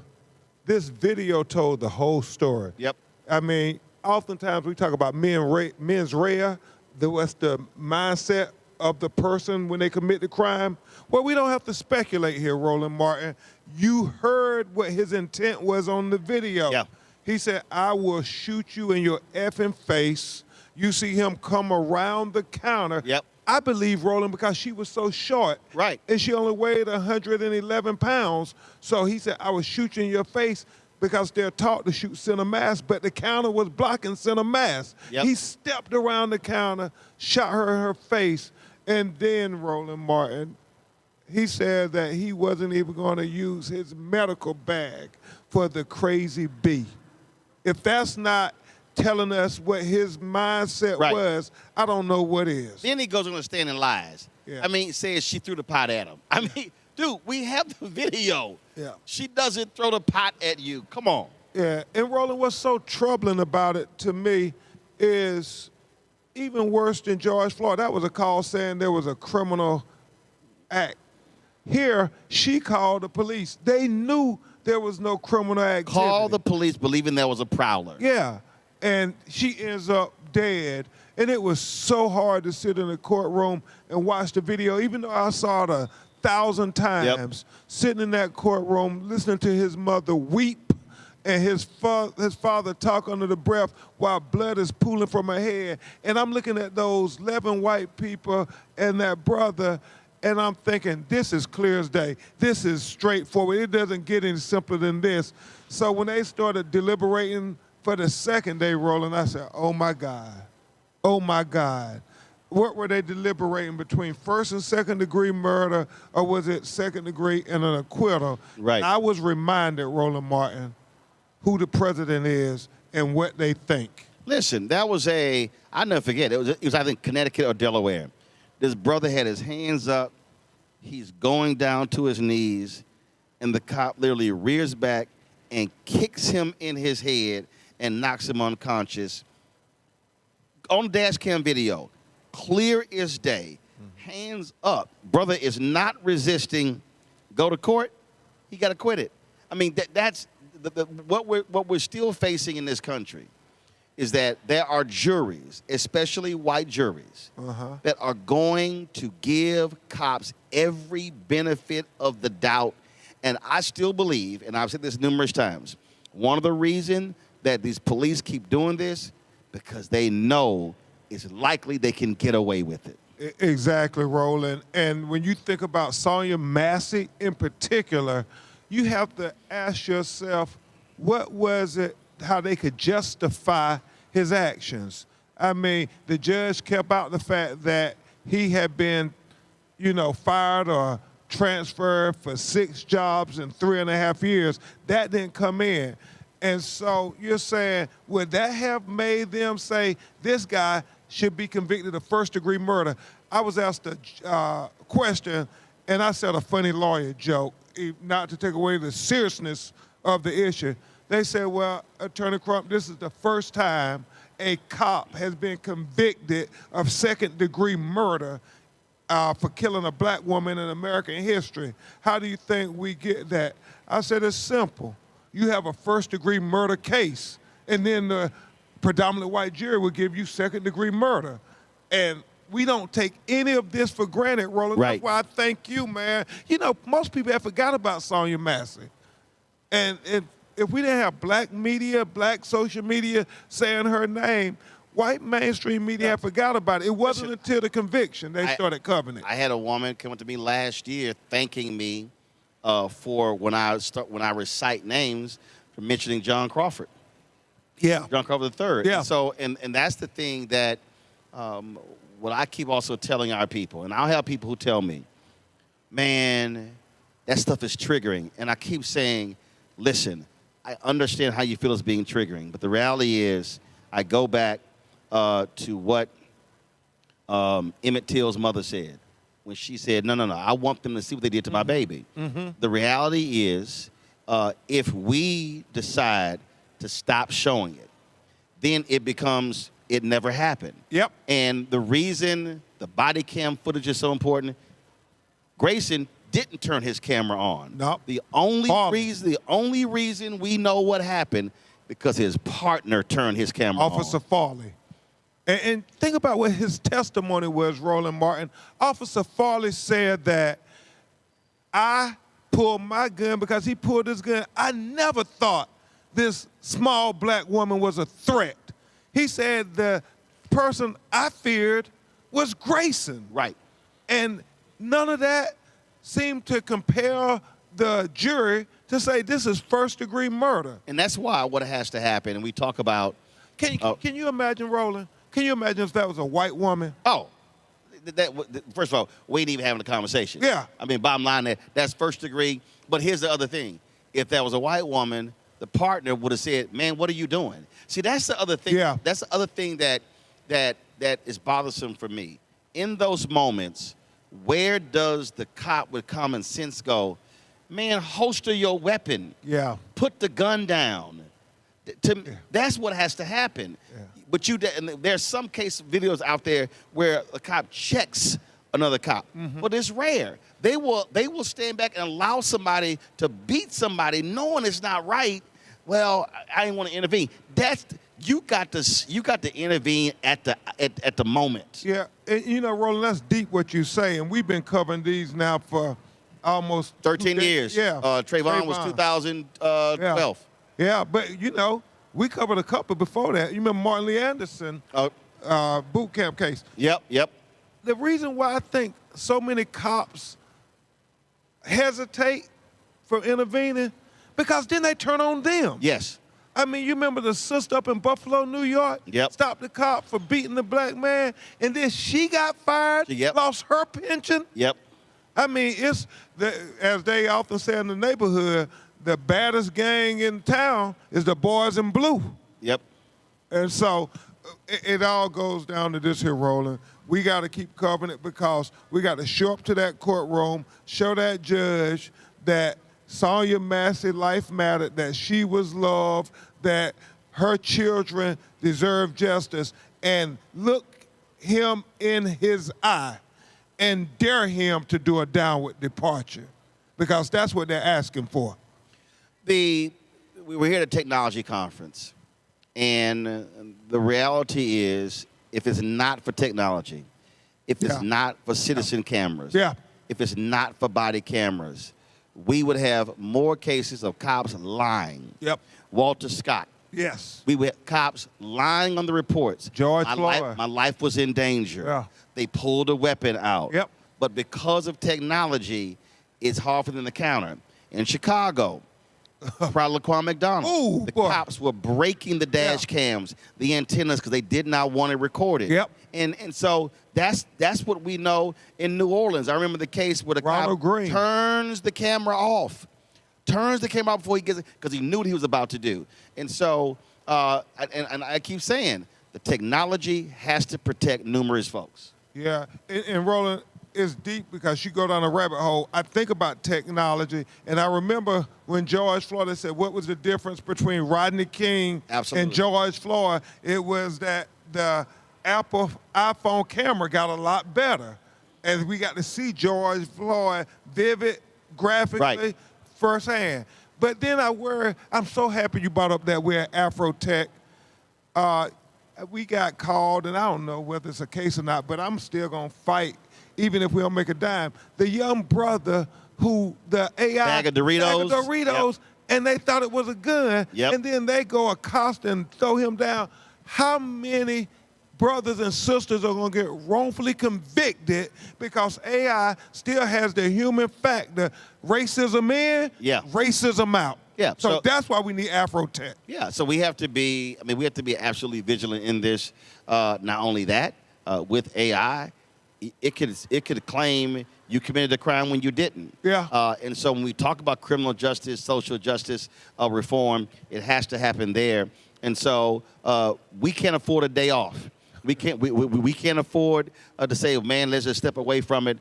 this video told the whole story. Yep. I mean, oftentimes we talk about mens rea, what's the mindset of the person when they commit the crime. Well, we don't have to speculate here, Roland Martin. You heard what his intent was on the video. Yeah. He said, I will shoot you in your effing face. You see him come around the counter. Yep. I believe, Roland, because she was so short. Right. And she only weighed 111 pounds. So he said, I will shoot you in your face because they're taught to shoot center mass, but the counter was blocking center mass. Yep. He stepped around the counter, shot her in her face, and then, Roland Martin, he said that he wasn't even going to use his medical bag for the crazy bee. If that's not telling us what his mindset was, I don't know what is. Then he goes on the stand and lies. Yeah. I mean, says she threw the pot at him. I mean, dude, we have the video. Yeah. She doesn't throw the pot at you. Come on. Yeah, and Roland, what's so troubling about it to me is even worse than George Floyd. That was a call saying there was a criminal act. Here, she called the police. They knew there was no criminal activity. Call the police believing there was a prowler. Yeah, and she ends up dead. And it was so hard to sit in the courtroom and watch the video, even though I saw it 1,000 times, sitting in that courtroom, listening to his mother weep and his father talk under the breath while blood is pooling from her head. And I'm looking at those 11 white people and that brother, and I'm thinking, this is clear as day. This is straightforward. It doesn't get any simpler than this. So when they started deliberating for the second day, Roland, I said, oh my God. Oh my God. What were they deliberating between first and second degree murder, or was it second degree and an acquittal? Right. And I was reminded, Roland Martin, who the president is and what they think. Listen, that was I'll never forget, it was I think Connecticut or Delaware. This brother had his hands up, he's going down to his knees, and the cop literally rears back and kicks him in his head and knocks him unconscious. On dash cam video, clear as day, hands up. Brother is not resisting, go to court, he got acquitted. I mean, that's what we're still facing in this country is that there are juries, especially white juries, that are going to give cops every benefit of the doubt. And I still believe, and I've said this numerous times, one of the reasons that these police keep doing this, because they know it's likely they can get away with it. Exactly, Roland. And when you think about Sonia Massey in particular, you have to ask yourself, what was it, how they could justify his actions? I mean, the judge kept out the fact that he had been, fired or transferred for 6 jobs in 3.5 years. That didn't come in. And so you're saying, would that have made them say this guy should be convicted of first-degree murder? I was asked a question, and I said a funny lawyer joke, not to take away the seriousness of the issue. They said, well, Attorney Crump, this is the first time a cop has been convicted of second-degree murder for killing a black woman in American history. How do you think we get that? I said, it's simple. You have a first-degree murder case, and then the predominantly white jury will give you second-degree murder. And we don't take any of this for granted, Roland. Right. That's why I thank you, man. Most people have forgot about Sonia Massey. And if we didn't have black media, black social media saying her name, white mainstream media have forgot about it. It wasn't until the conviction they started covering it. I had a woman come up to me last year thanking me for when I recite names for mentioning John Crawford. Yeah. John Crawford III. Yeah. And so, and that's the thing that what I keep also telling our people, and I'll have people who tell me, man, that stuff is triggering. And I keep saying, listen, I understand how you feel it's being triggering, but the reality is I go back to what Emmett Till's mother said when she said, no, I want them to see what they did to my baby. The reality is if we decide to stop showing it, then it becomes, it never happened. Yep. And the reason the body cam footage is so important, Grayson didn't turn his camera on. No. The only reason we know what happened because his partner turned his camera on. Officer Farley. And think about what his testimony was, Roland Martin. Officer Farley said that I pulled my gun because he pulled his gun. I never thought this small black woman was a threat. He said the person I feared was Grayson. Right. And none of that seemed to compel the jury to say this is first-degree murder. And that's why what has to happen, and we talk about... Can you imagine, Roland? Can you imagine if that was a white woman? Oh, first of all, we ain't even having a conversation. Yeah. I mean, bottom line, that's first degree. But here's the other thing. If that was a white woman the partner would have said, "Man, what are you doing?" See, that's the other thing. Yeah. That's the other thing that is bothersome for me. In those moments, where does the cop with common sense go? Man, holster your weapon. Yeah. Put the gun down. That's what has to happen. Yeah. But and there's some case videos out there where a cop checks another cop, but it's rare. They will stand back and allow somebody to beat somebody knowing it's not right. Well, I didn't want to intervene. You got to intervene at the moment. Yeah, and you know, Roland, that's deep what you say, and we've been covering these now for almost 13 years. Yeah, Trayvon was 2012. Yeah, but you know, we covered a couple before that. You remember Martin Lee Anderson boot camp case? Yep. The reason why I think so many cops hesitate from intervening, because then they turn on them. Yes. I mean, you remember the sister up in Buffalo, New York? Yep. Stopped the cop for beating the black man, and then she got fired, lost her pension. Yep. I mean, it's, as they often say in the neighborhood, the baddest gang in town is the boys in blue. Yep. And so it all goes down to this here, Roland. We got to keep covering it because we got to show up to that courtroom, show that judge that Sonia Massey life mattered, that she was loved, that her children deserve justice, and look him in his eye and dare him to do a downward departure, because that's what they're asking for. We were here at a technology conference, and the reality is, if it's not for technology, if it's not for citizen cameras, if it's not for body cameras, we would have more cases of cops lying. Yep. Walter Scott. Yes. We would have cops lying on the reports. George Floyd. My life was in danger. Yeah. They pulled a weapon out. Yep. But because of technology, it's hard for them to counter. In Chicago, probably Laquan McDonald. The cops were breaking the dash cams, the antennas, because they did not want it recorded. Yep. And so that's what we know in New Orleans. I remember the case where the cop turns the camera off. Turns the camera off before he gets it, because he knew what he was about to do. And so, and I keep saying, the technology has to protect numerous folks. Yeah, and Roland, it's deep because you go down a rabbit hole. I think about technology, and I remember when George Floyd said, what was the difference between Rodney King and George Floyd? It was that the Apple iPhone camera got a lot better, and we got to see George Floyd vivid, graphically, firsthand. But then I'm so happy you brought up that we're at AfroTech. We got called, and I don't know whether it's a case or not, but I'm still going to fight, even if we don't make a dime. The young brother who the AI bag of Doritos, and they thought it was a gun, and then they go accost and throw him down. How many brothers and sisters are going to get wrongfully convicted because AI still has the human factor? Racism in, racism out. Yeah. So that's why we need AfroTech. Yeah. So we have to be, we have to be absolutely vigilant in this. Not only that, with AI, it could claim you committed a crime when you didn't. Yeah. And so when we talk about criminal justice, social justice reform, it has to happen there. And so we can't afford a day off. We can't afford to say, man, let's just step away from it,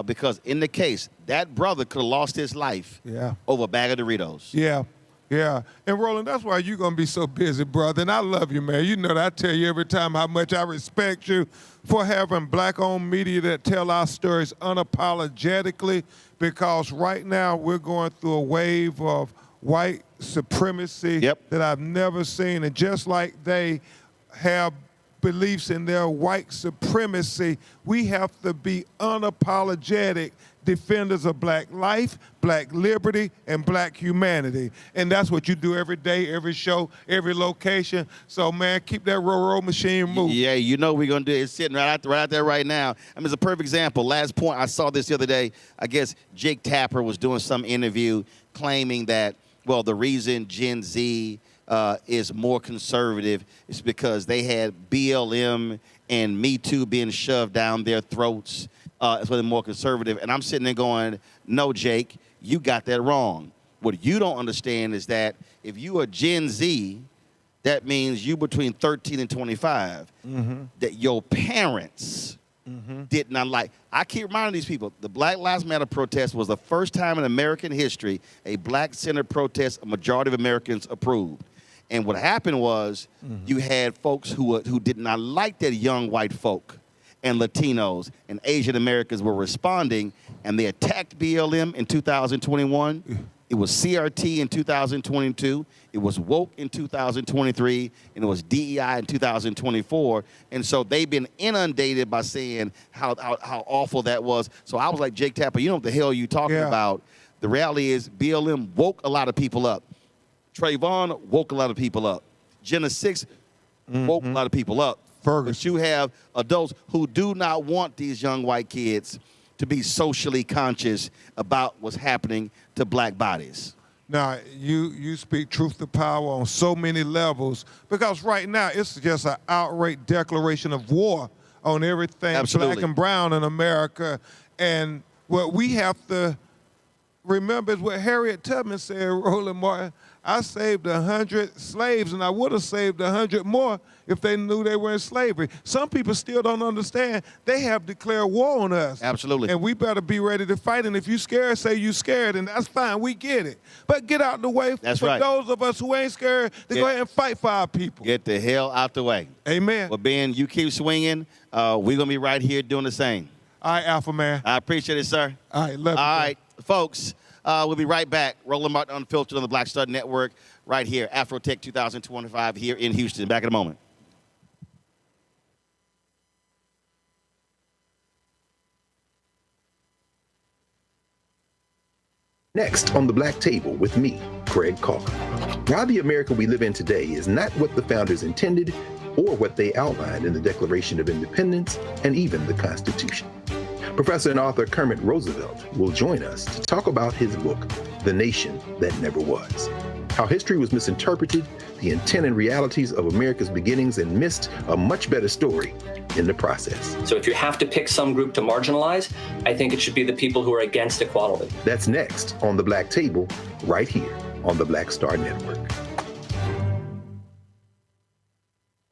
because in the case, that brother could have lost his life over a bag of Doritos. Yeah. Yeah. And Roland, that's why you're going to be so busy, brother. And I love you, man. You know that I tell you every time how much I respect you for having black-owned media that tell our stories unapologetically, because right now we're going through a wave of white supremacy that I've never seen. And just like they have beliefs in their white supremacy, we have to be unapologetic defenders of black life, black liberty, and black humanity. And that's what you do every day, every show, every location. So, man, keep that roll machine moving. Yeah, you know we're going to do it. It's sitting right out there right now. I mean, it's a perfect example. Last point, I saw this the other day. I guess Jake Tapper was doing some interview claiming that, well, the reason Gen Z is more conservative is because they had BLM and Me Too being shoved down their throats. That's why they're more conservative. And I'm sitting there going, no, Jake, you got that wrong. What you don't understand is that if you are Gen Z, that means you between 13 and 25, that your parents did not like. I keep reminding these people, the Black Lives Matter protest was the first time in American history a black-centered protest a majority of Americans approved. And what happened was you had folks who did not like that young white folk, and Latinos and Asian Americans were responding, and they attacked BLM in 2021. It was CRT in 2022. It was woke in 2023, and it was DEI in 2024. And so they've been inundated by saying how awful that was. So I was like, Jake Tapper, you know what the hell you talking about? The reality is BLM woke a lot of people up. Trayvon woke a lot of people up. Jenna 6 woke a lot of people up. But you have adults who do not want these young white kids to be socially conscious about what's happening to black bodies. Now, you speak truth to power on so many levels, because right now it's just an outright declaration of war on everything black and brown in America. And what we have to remember is what Harriet Tubman said, Roland Martin, I saved 100 slaves, and I would have saved 100 more if they knew they were in slavery. Some people still don't understand. They have declared war on us. Absolutely. And we better be ready to fight. And if you scared, say you scared, and that's fine. We get it. But get out the way for those of us who ain't scared to go ahead and fight for our people. Get the hell out the way. Amen. Well, Ben, you keep swinging. We're going to be right here doing the same. All right, Alpha Man. I appreciate it, sir. All right, love you. All right, folks. We'll be right back. Roland Martin Unfiltered on the Black Stud Network right here. AfroTech 2025 here in Houston. Back in a moment. Next on the Black Table with me, Craig Carr. Why the America we live in today is not what the founders intended or what they outlined in the Declaration of Independence and even the Constitution. Professor and author Kermit Roosevelt will join us to talk about his book, The Nation That Never Was. How history was misinterpreted, the intent and realities of America's beginnings, and missed a much better story in the process. So if you have to pick some group to marginalize, I think it should be the people who are against equality. That's next on the Black Table, right here on the Black Star Network.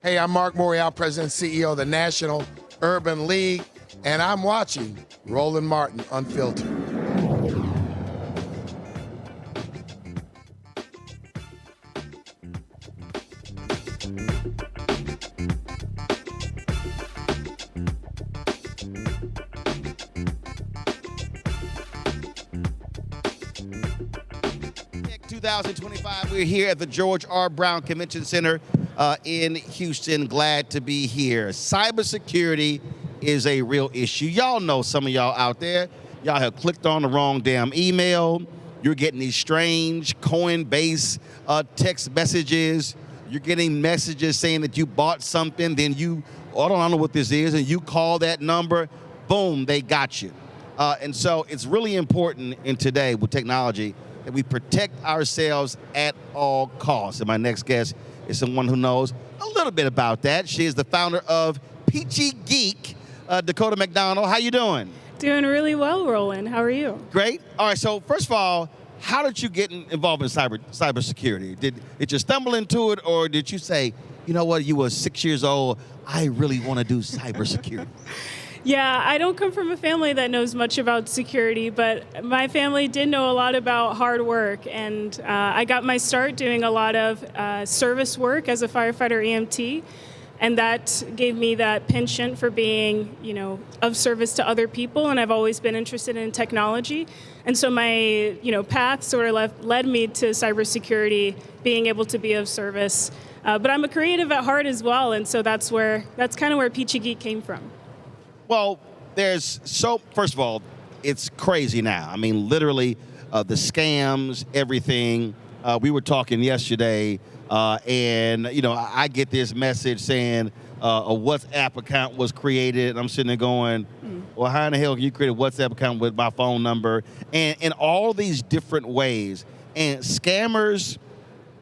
Hey, I'm Mark Morial, President and CEO of the National Urban League, and I'm watching Roland Martin Unfiltered. Tech 2025, we're here at the George R. Brown Convention Center in Houston. Glad to be here. Cybersecurity is a real issue. Y'all know, some of y'all out there, y'all have clicked on the wrong damn email. You're getting these strange Coinbase text messages. You're getting messages saying that you bought something, then you, I don't know what this is, and you call that number, boom, they got you. And so it's really important in today with technology that we protect ourselves at all costs. And my next guest is someone who knows a little bit about that. She is the founder of Peachy Geek, Dakota McDonald. How you doing? Doing really well, Roland. How are you? Great. All right, so first of all, how did you get involved in cybersecurity? Did you stumble into it, or did you say, you know what, you were 6 years old, I really want to do cybersecurity? Yeah, I don't come from a family that knows much about security, but my family did know a lot about hard work, and I got my start doing a lot of service work as a firefighter EMT, and that gave me that penchant for being, you know, of service to other people, and I've always been interested in technology, and so my, you know, path sort of led me to cybersecurity, being able to be of service, but I'm a creative at heart as well, and so that's kind of where Peachy Geek came from. Well, first of all, it's crazy now. I mean, literally, the scams, everything. We were talking yesterday, and, you know, I get this message saying a WhatsApp account was created, and I'm sitting there going, well, how in the hell can you create a WhatsApp account with my phone number? And in all these different ways. And scammers,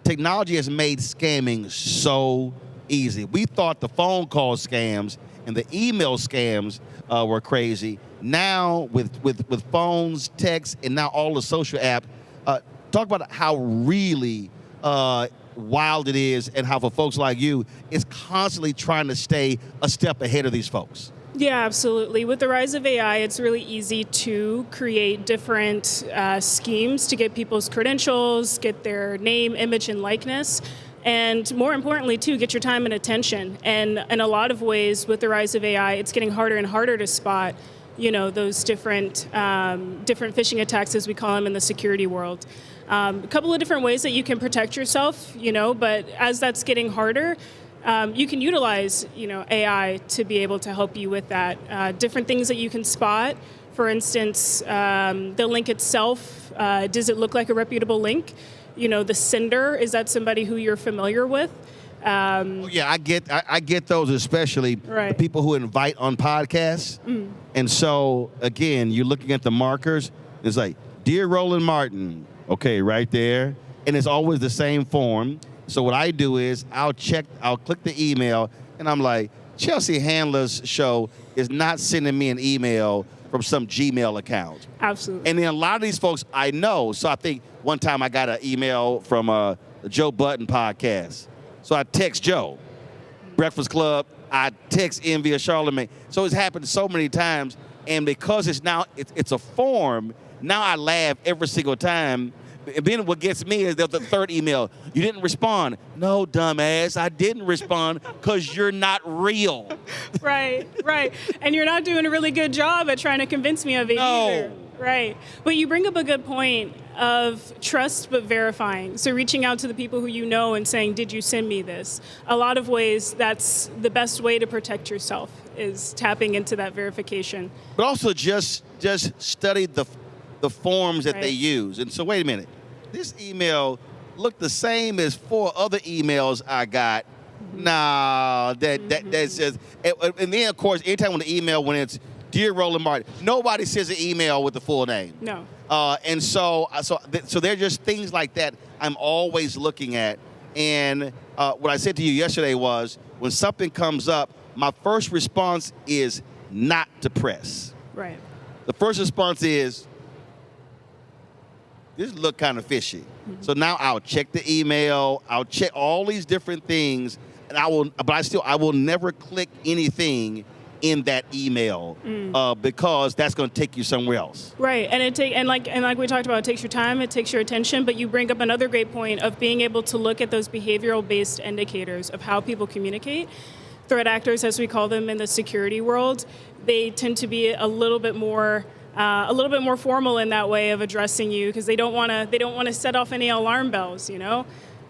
technology has made scamming so easy. We thought the phone call scams and the email scams were crazy. Now with phones, texts, and now all the social apps, talk talk about how really wild it is, and how for folks like you, it's constantly trying to stay a step ahead of these folks. Yeah, absolutely. With the rise of AI, it's really easy to create different schemes to get people's credentials, get their name, image, and likeness. And more importantly, too, get your time and attention. And in a lot of ways, with the rise of AI, it's getting harder and harder to spot, those different phishing attacks, as we call them in the security world. A couple of different ways that you can protect yourself, but as that's getting harder, you can utilize, AI to be able to help you with that. Different things that you can spot. For instance, the link itself, does it look like a reputable link? The sender, is that somebody who you're familiar with? Yeah, I get those, especially the people who invite on podcasts. And so, again, you're looking at the markers. It's like, Dear Roland Martin, okay, right there. And it's always the same form. So what I do is I'll click the email, and I'm like, Chelsea Handler's show is not sending me an email from some Gmail account. Absolutely. And then a lot of these folks I know. So I think one time I got an email from the Joe Budden podcast. So I text Joe, Breakfast Club. I text Envy or Charlemagne. So it's happened so many times. And because it's a form, now I laugh every single time. And then what gets me is the third email. You didn't respond. No, dumbass, I didn't respond because you're not real. Right. And you're not doing a really good job at trying to convince me of it either. Right. But you bring up a good point of trust but verifying. So reaching out to the people who you know and saying, did you send me this? A lot of ways, that's the best way to protect yourself, is tapping into that verification. But also just study the forms that they use. And so wait a minute. This email looked the same as 4 other emails I got. Nah, that says, and then of course, anytime when the email, when it's Dear Roland Martin, nobody says an email with the full name. No. And so they're just things like that I'm always looking at. And what I said to you yesterday was, when something comes up, my first response is not to press. Right. The first response is, this look kind of fishy. So now I'll check the email, I'll check all these different things, and I will never click anything in that email because that's going to take you somewhere else. Right, and like we talked about, it takes your time, it takes your attention, but you bring up another great point of being able to look at those behavioral-based indicators of how people communicate. Threat actors, as we call them in the security world, they tend to be a little bit more formal in that way of addressing you, because they don't want to set off any alarm bells,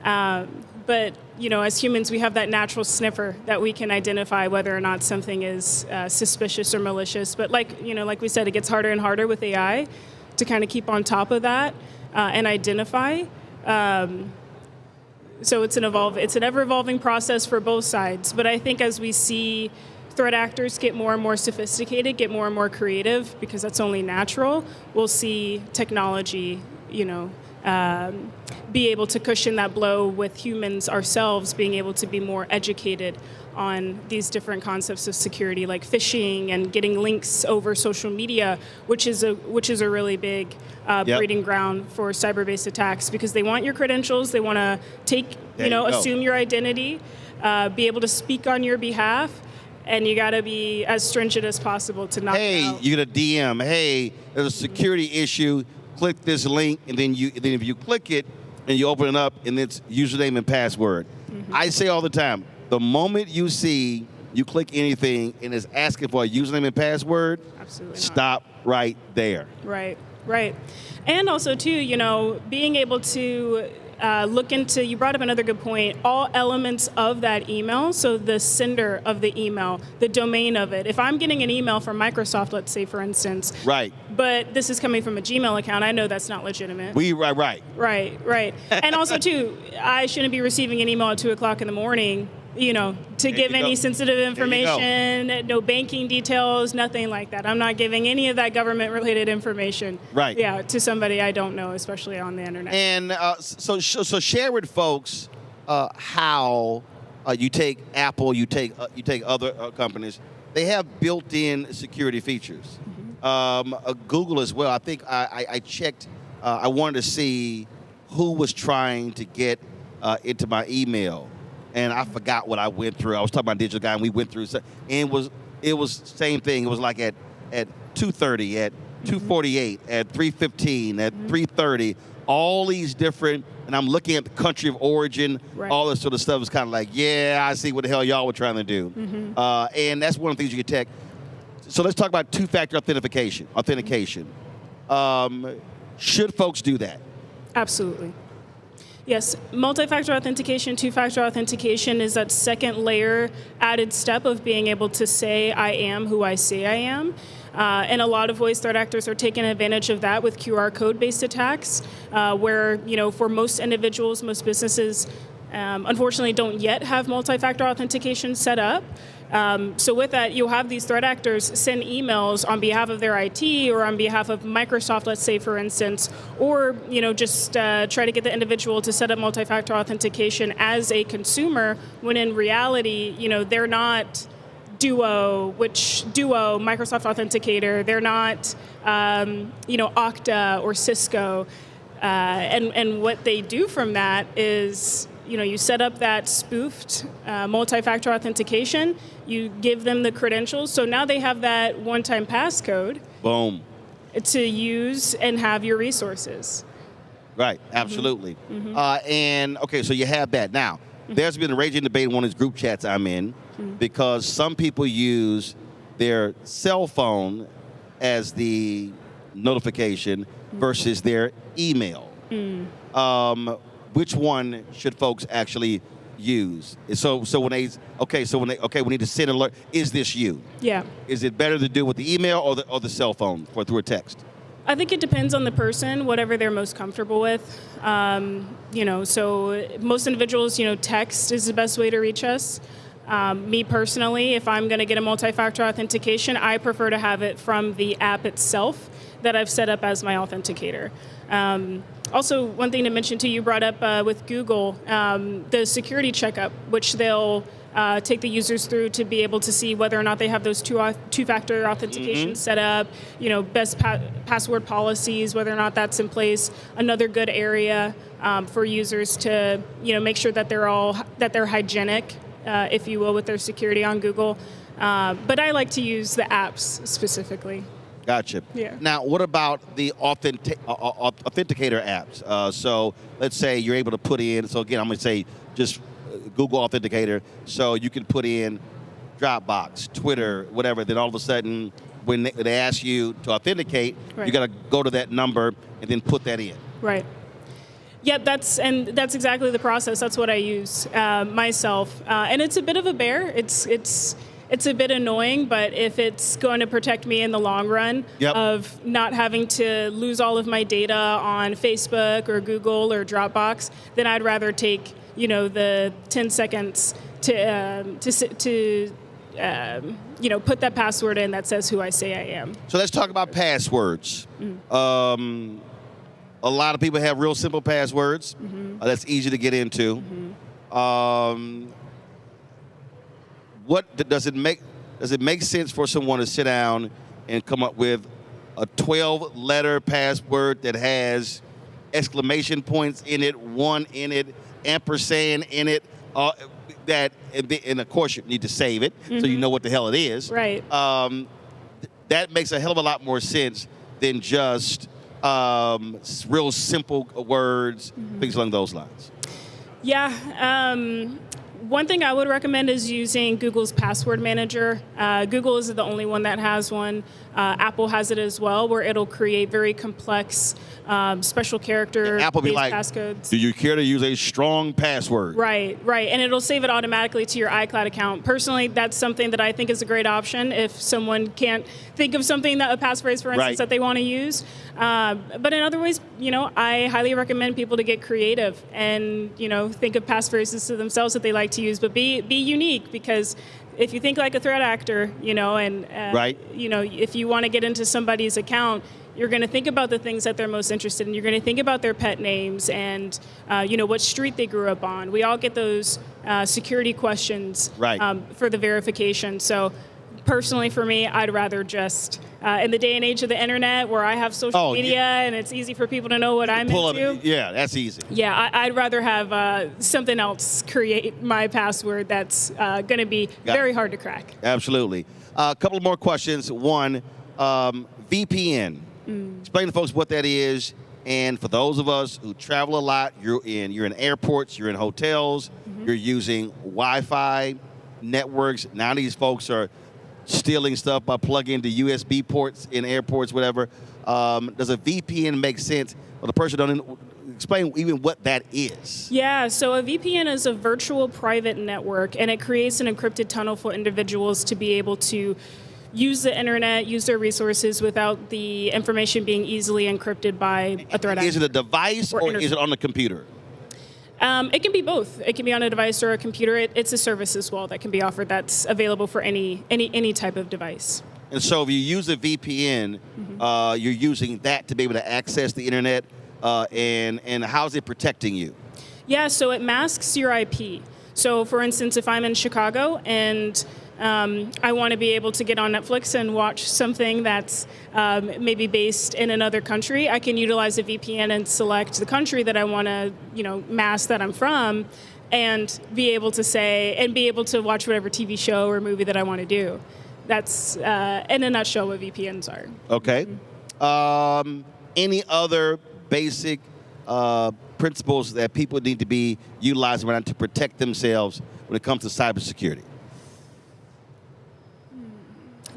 But as humans, we have that natural sniffer that we can identify whether or not something is suspicious or malicious. But like we said, it gets harder and harder with AI to kind of keep on top of that and identify. So it's an ever-evolving process for both sides. But I think as we see threat actors get more and more sophisticated, get more and more creative, because that's only natural, we'll see technology, be able to cushion that blow with humans ourselves being able to be more educated on these different concepts of security, like phishing and getting links over social media, which is a really big breeding ground for cyber-based attacks, because they want your credentials, they want to assume your identity, be able to speak on your behalf. And you got to be as stringent as possible to knock it out. Hey, you get a DM. Hey, there's a security issue. Click this link, and then if you click it and you open it up, and it's username and password. I say all the time, the moment you see you click anything and it's asking for a username and password, stop right there. Right. And also, too, being able to look into, you brought up another good point, all elements of that email. So the sender of the email, the domain of it. If I'm getting an email from Microsoft, let's say, for instance. Right. But this is coming from a Gmail account, I know that's not legitimate. Right. Right. And also, too, I shouldn't be receiving an email at 2 o'clock in the morning, to give any sensitive information, no banking details, nothing like that. I'm not giving any of that government-related information. Right. Yeah, to somebody I don't know, especially on the internet. And so share with folks how you take Apple, you take other companies. They have built-in security features. Google as well. I think I checked. I wanted to see who was trying to get into my email, and I forgot what I went through. I was talking about Digital Guy, and we went through, and it was same thing. It was like at 2:30, at 2:48, at 3:15, at 3:30, all these different, and I'm looking at the country of origin, all this sort of stuff is kind of like, yeah, I see what the hell y'all were trying to do. And that's one of the things you can tech. So let's talk about two-factor authentication. Should folks do that? Absolutely. Yes, multi-factor authentication, two-factor authentication is that second layer added step of being able to say, I am who I say I am. And a lot of ways threat actors are taking advantage of that with QR code-based attacks, where, for most individuals, most businesses, unfortunately don't yet have multi-factor authentication set up. So with that, you'll have these threat actors send emails on behalf of their IT or on behalf of Microsoft, let's say, for instance, or, just try to get the individual to set up multi-factor authentication as a consumer, when in reality, they're not Duo, Microsoft Authenticator, they're not, Okta or Cisco. And what they do from that is, you set up that spoofed multi-factor authentication, you give them the credentials, so now they have that one-time passcode. Boom. To use and have your resources. Right, absolutely. And, okay, so you have that. Now, there's been a raging debate in one of these group chats I'm in, because some people use their cell phone as the notification versus their email. Which one should folks actually use? So when we need to send an alert, is this you? Yeah. Is it better to do with the email or the cell phone or through a text? I think it depends on the person, whatever they're most comfortable with. So most individuals, text is the best way to reach us. Me personally, if I'm going to get a multi-factor authentication, I prefer to have it from the app itself that I've set up as my authenticator. Also, one thing to mention too, you brought up with Google, the security checkup, which they'll take the users through to be able to see whether or not they have those two-factor authentication set up, best password policies, whether or not that's in place. Another good area for users to, make sure that they're hygienic, if you will, with their security on Google. But I like to use the apps specifically. Gotcha. Yeah. Now, what about the authenticator apps? So let's say you're able to put in, so again, I'm going to say just Google Authenticator, so you can put in Dropbox, Twitter, whatever, then all of a sudden, when they ask you to authenticate, you got to go to that number and then put that in. Right. Yep, that's exactly the process. That's what I use myself. And it's a bit of a bear. It's a bit annoying, but if it's going to protect me in the long run of not having to lose all of my data on Facebook or Google or Dropbox, then I'd rather take, the 10 seconds to put that password in that says who I say I am. So let's talk about passwords. A lot of people have real simple passwords. That's easy to get into. What does it make sense for someone to sit down and come up with a 12-letter password that has exclamation points in it, one in it, ampersand in it, and of course you need to save it so you know what the hell it is. Right. That makes a hell of a lot more sense than just real simple words, things along those lines. Yeah. One thing I would recommend is using Google's password manager. Google is the only one that has one. Apple has it as well, where it'll create very complex special character Apple be like, passcodes. Do you care to use a strong password? Right. And it'll save it automatically to your iCloud account. Personally, that's something that I think is a great option if someone can't think of something, a passphrase, for instance, that they want to use. But in other ways, I highly recommend people to get creative and, think of passphrases to themselves that they like to use, but be unique, because if you think like a threat actor, if you want to get into somebody's account, you're going to think about the things that they're most interested in. You're going to think about their pet names and, what street they grew up on. We all get those security questions for the verification. So personally, for me, I'd rather just, in the day and age of the internet where I have social media and it's easy for people to know what I'm into. Yeah, that's easy. Yeah, I'd rather have something else create my password that's going to be very hard to crack. Absolutely. A couple more questions. One, VPN. Explain to folks what that is. And for those of us who travel a lot, you're in airports, you're in hotels, you're using Wi-Fi networks. Now these folks are stealing stuff by plugging into USB ports in airports, whatever. Does a VPN make sense? Well, the person don't explain even what that is. Yeah, so a VPN is a virtual private network, and it creates an encrypted tunnel for individuals to be able to use the internet, use their resources without the information being easily encrypted by a threat actor. Is it a device or is it on the computer? It can be both. It can be on a device or a computer. It's a service as well that can be offered that's available for any type of device. And so if you use a VPN, you're using that to be able to access the internet, and how's it protecting you? Yeah, so it masks your IP. So for instance, if I'm in Chicago and I want to be able to get on Netflix and watch something that's maybe based in another country, I can utilize a VPN and select the country that I want to, mask that I'm from, and be able to watch whatever TV show or movie that I want to do. That's, in a nutshell, what VPNs are. Okay. Any other basic principles that people need to be utilizing to protect themselves when it comes to cybersecurity?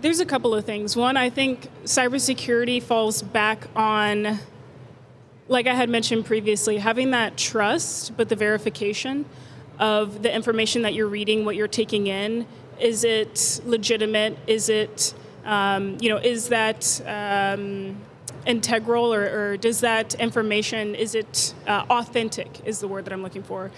There's a couple of things. One, I think cybersecurity falls back on, like I had mentioned previously, having that trust, but the verification of the information that you're reading, what you're taking in. Is it legitimate? Is it, is that integral, or does that information, is it authentic is the word that I'm looking for.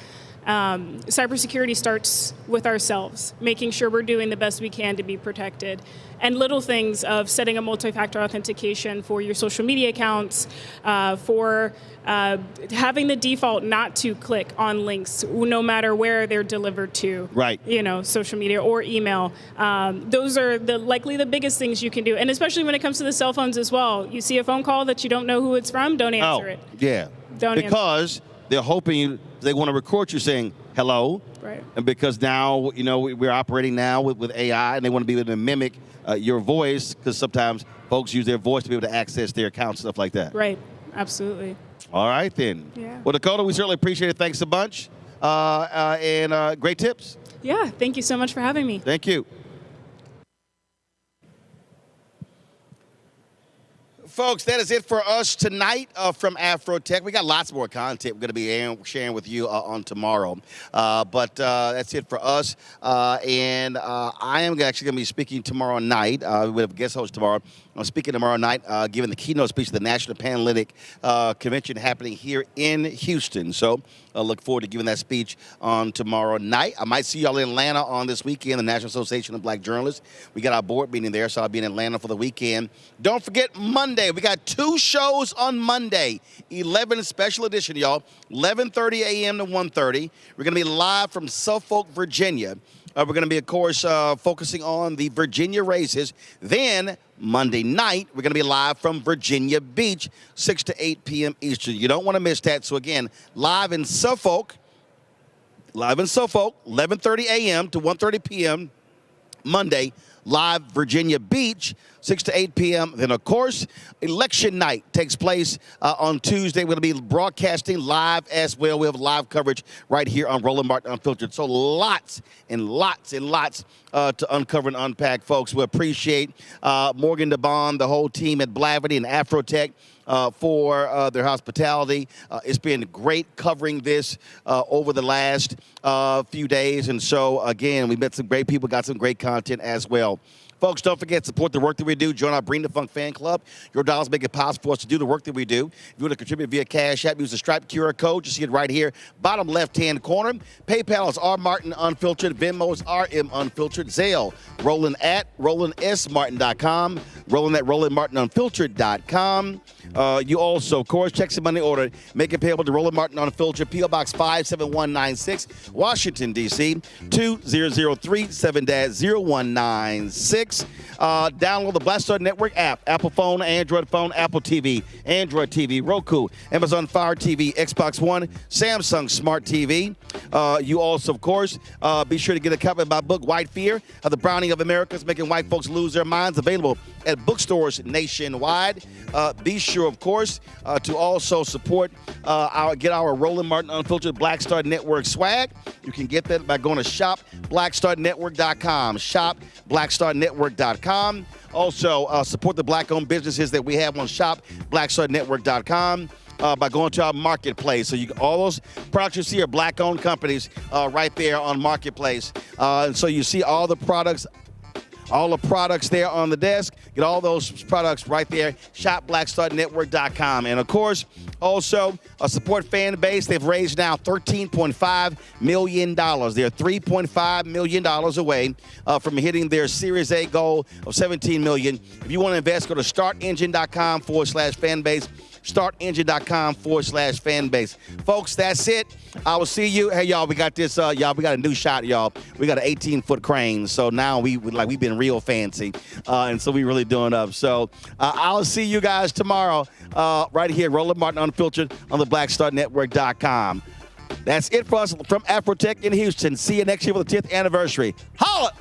Cybersecurity starts with ourselves, making sure we're doing the best we can to be protected. And little things of setting a multi-factor authentication for your social media accounts, for having the default not to click on links, no matter where they're delivered to. Right. Social media or email. Those are likely the biggest things you can do. And especially when it comes to the cell phones as well. You see a phone call that you don't know who it's from, don't answer it. Yeah. Because they're hoping they want to record you saying hello. Right. And because now, we're operating now with AI, and they want to be able to mimic your voice, because sometimes folks use their voice to be able to access their accounts, stuff like that. Right. Absolutely. All right, then. Yeah. Well, Dakota, we certainly appreciate it. Thanks a bunch. And great tips. Yeah. Thank you so much for having me. Thank you. Folks, that is it for us tonight from AfroTech. We got lots more content we're going to be sharing with you on tomorrow. But that's it for us. And I am actually going to be speaking tomorrow night. We have a guest host tomorrow. I'm speaking tomorrow night, giving the keynote speech at the National Panhellenic Convention happening here in Houston. So I look forward to giving that speech on tomorrow night. I might see y'all in Atlanta on this weekend, the National Association of Black Journalists. We got our board meeting there, so I'll be in Atlanta for the weekend. Don't forget Monday. We got 2 shows on Monday, 11 special edition, y'all, 11:30 a.m. to 1:30. We're going to be live from Suffolk, Virginia. We're going to be, of course, focusing on the Virginia races. Then Monday night, we're going to be live from Virginia Beach, 6 to 8 p.m. Eastern. You don't want to miss that. So, again, live in Suffolk, 11:30 a.m. to 1:30 p.m. Monday, live Virginia Beach, 6 to 8 p.m. Then, of course, election night takes place on Tuesday. We're going to be broadcasting live as well. We have live coverage right here on Roland Martin Unfiltered. So lots and lots and lots to uncover and unpack, folks. We appreciate Morgan DeBond, the whole team at Blavity and AfroTech for their hospitality. It's been great covering this over the last few days. And so, again, we met some great people, got some great content as well. Folks, don't forget to support the work that we do. Join our Bring the Funk fan club. Your dollars make it possible for us to do the work that we do. If you want to contribute via Cash App, use the Stripe QR code. You see it right here, bottom left-hand corner. PayPal is R Martin Unfiltered. Venmo is RM Unfiltered. Zelle, Roland at RolandSMartin.com. Roland at RolandMartinUnfiltered.com. You also, of course, check some money order. Make it payable to Roland Martin Unfiltered, P.O. Box 57196, Washington, D.C., 20037-0196. 6. Download the Black Star Network app, Apple phone, Android phone, Apple TV, Android TV, Roku, Amazon Fire TV, Xbox One, Samsung Smart TV. You also, of course, be sure to get a copy of my book, White Fear, The Browning of America's Making White Folks Lose Their Minds, available at bookstores nationwide. Be sure, of course, to also support get our Roland Martin Unfiltered Black Star Network swag. You can get that by going to shopblackstarnetwork.com. Shopblackstarnetwork.com. Also, support the black-owned businesses that we have on shopblackstarnetwork.com. By going to our marketplace. So all those products you see are black-owned companies right there on Marketplace. And so you see all the products there on the desk. Get all those products right there, shopblackstarnetwork.com. And, of course, also support fan base. They've raised now $13.5 million. They're $3.5 million away from hitting their Series A goal of $17 million. If you want to invest, go to startengine.com/fanbase. startengine.com/fanbase. Folks, that's it. I will see you. Hey, y'all, we got this. We got a new shot, y'all. We got an 18-foot crane. So now we've been real fancy. And so we really doing up. So I'll see you guys tomorrow right here, Roland Martin Unfiltered on the BlackStarNetwork.com. That's it for us from AfroTech in Houston. See you next year for the 10th anniversary. Holla!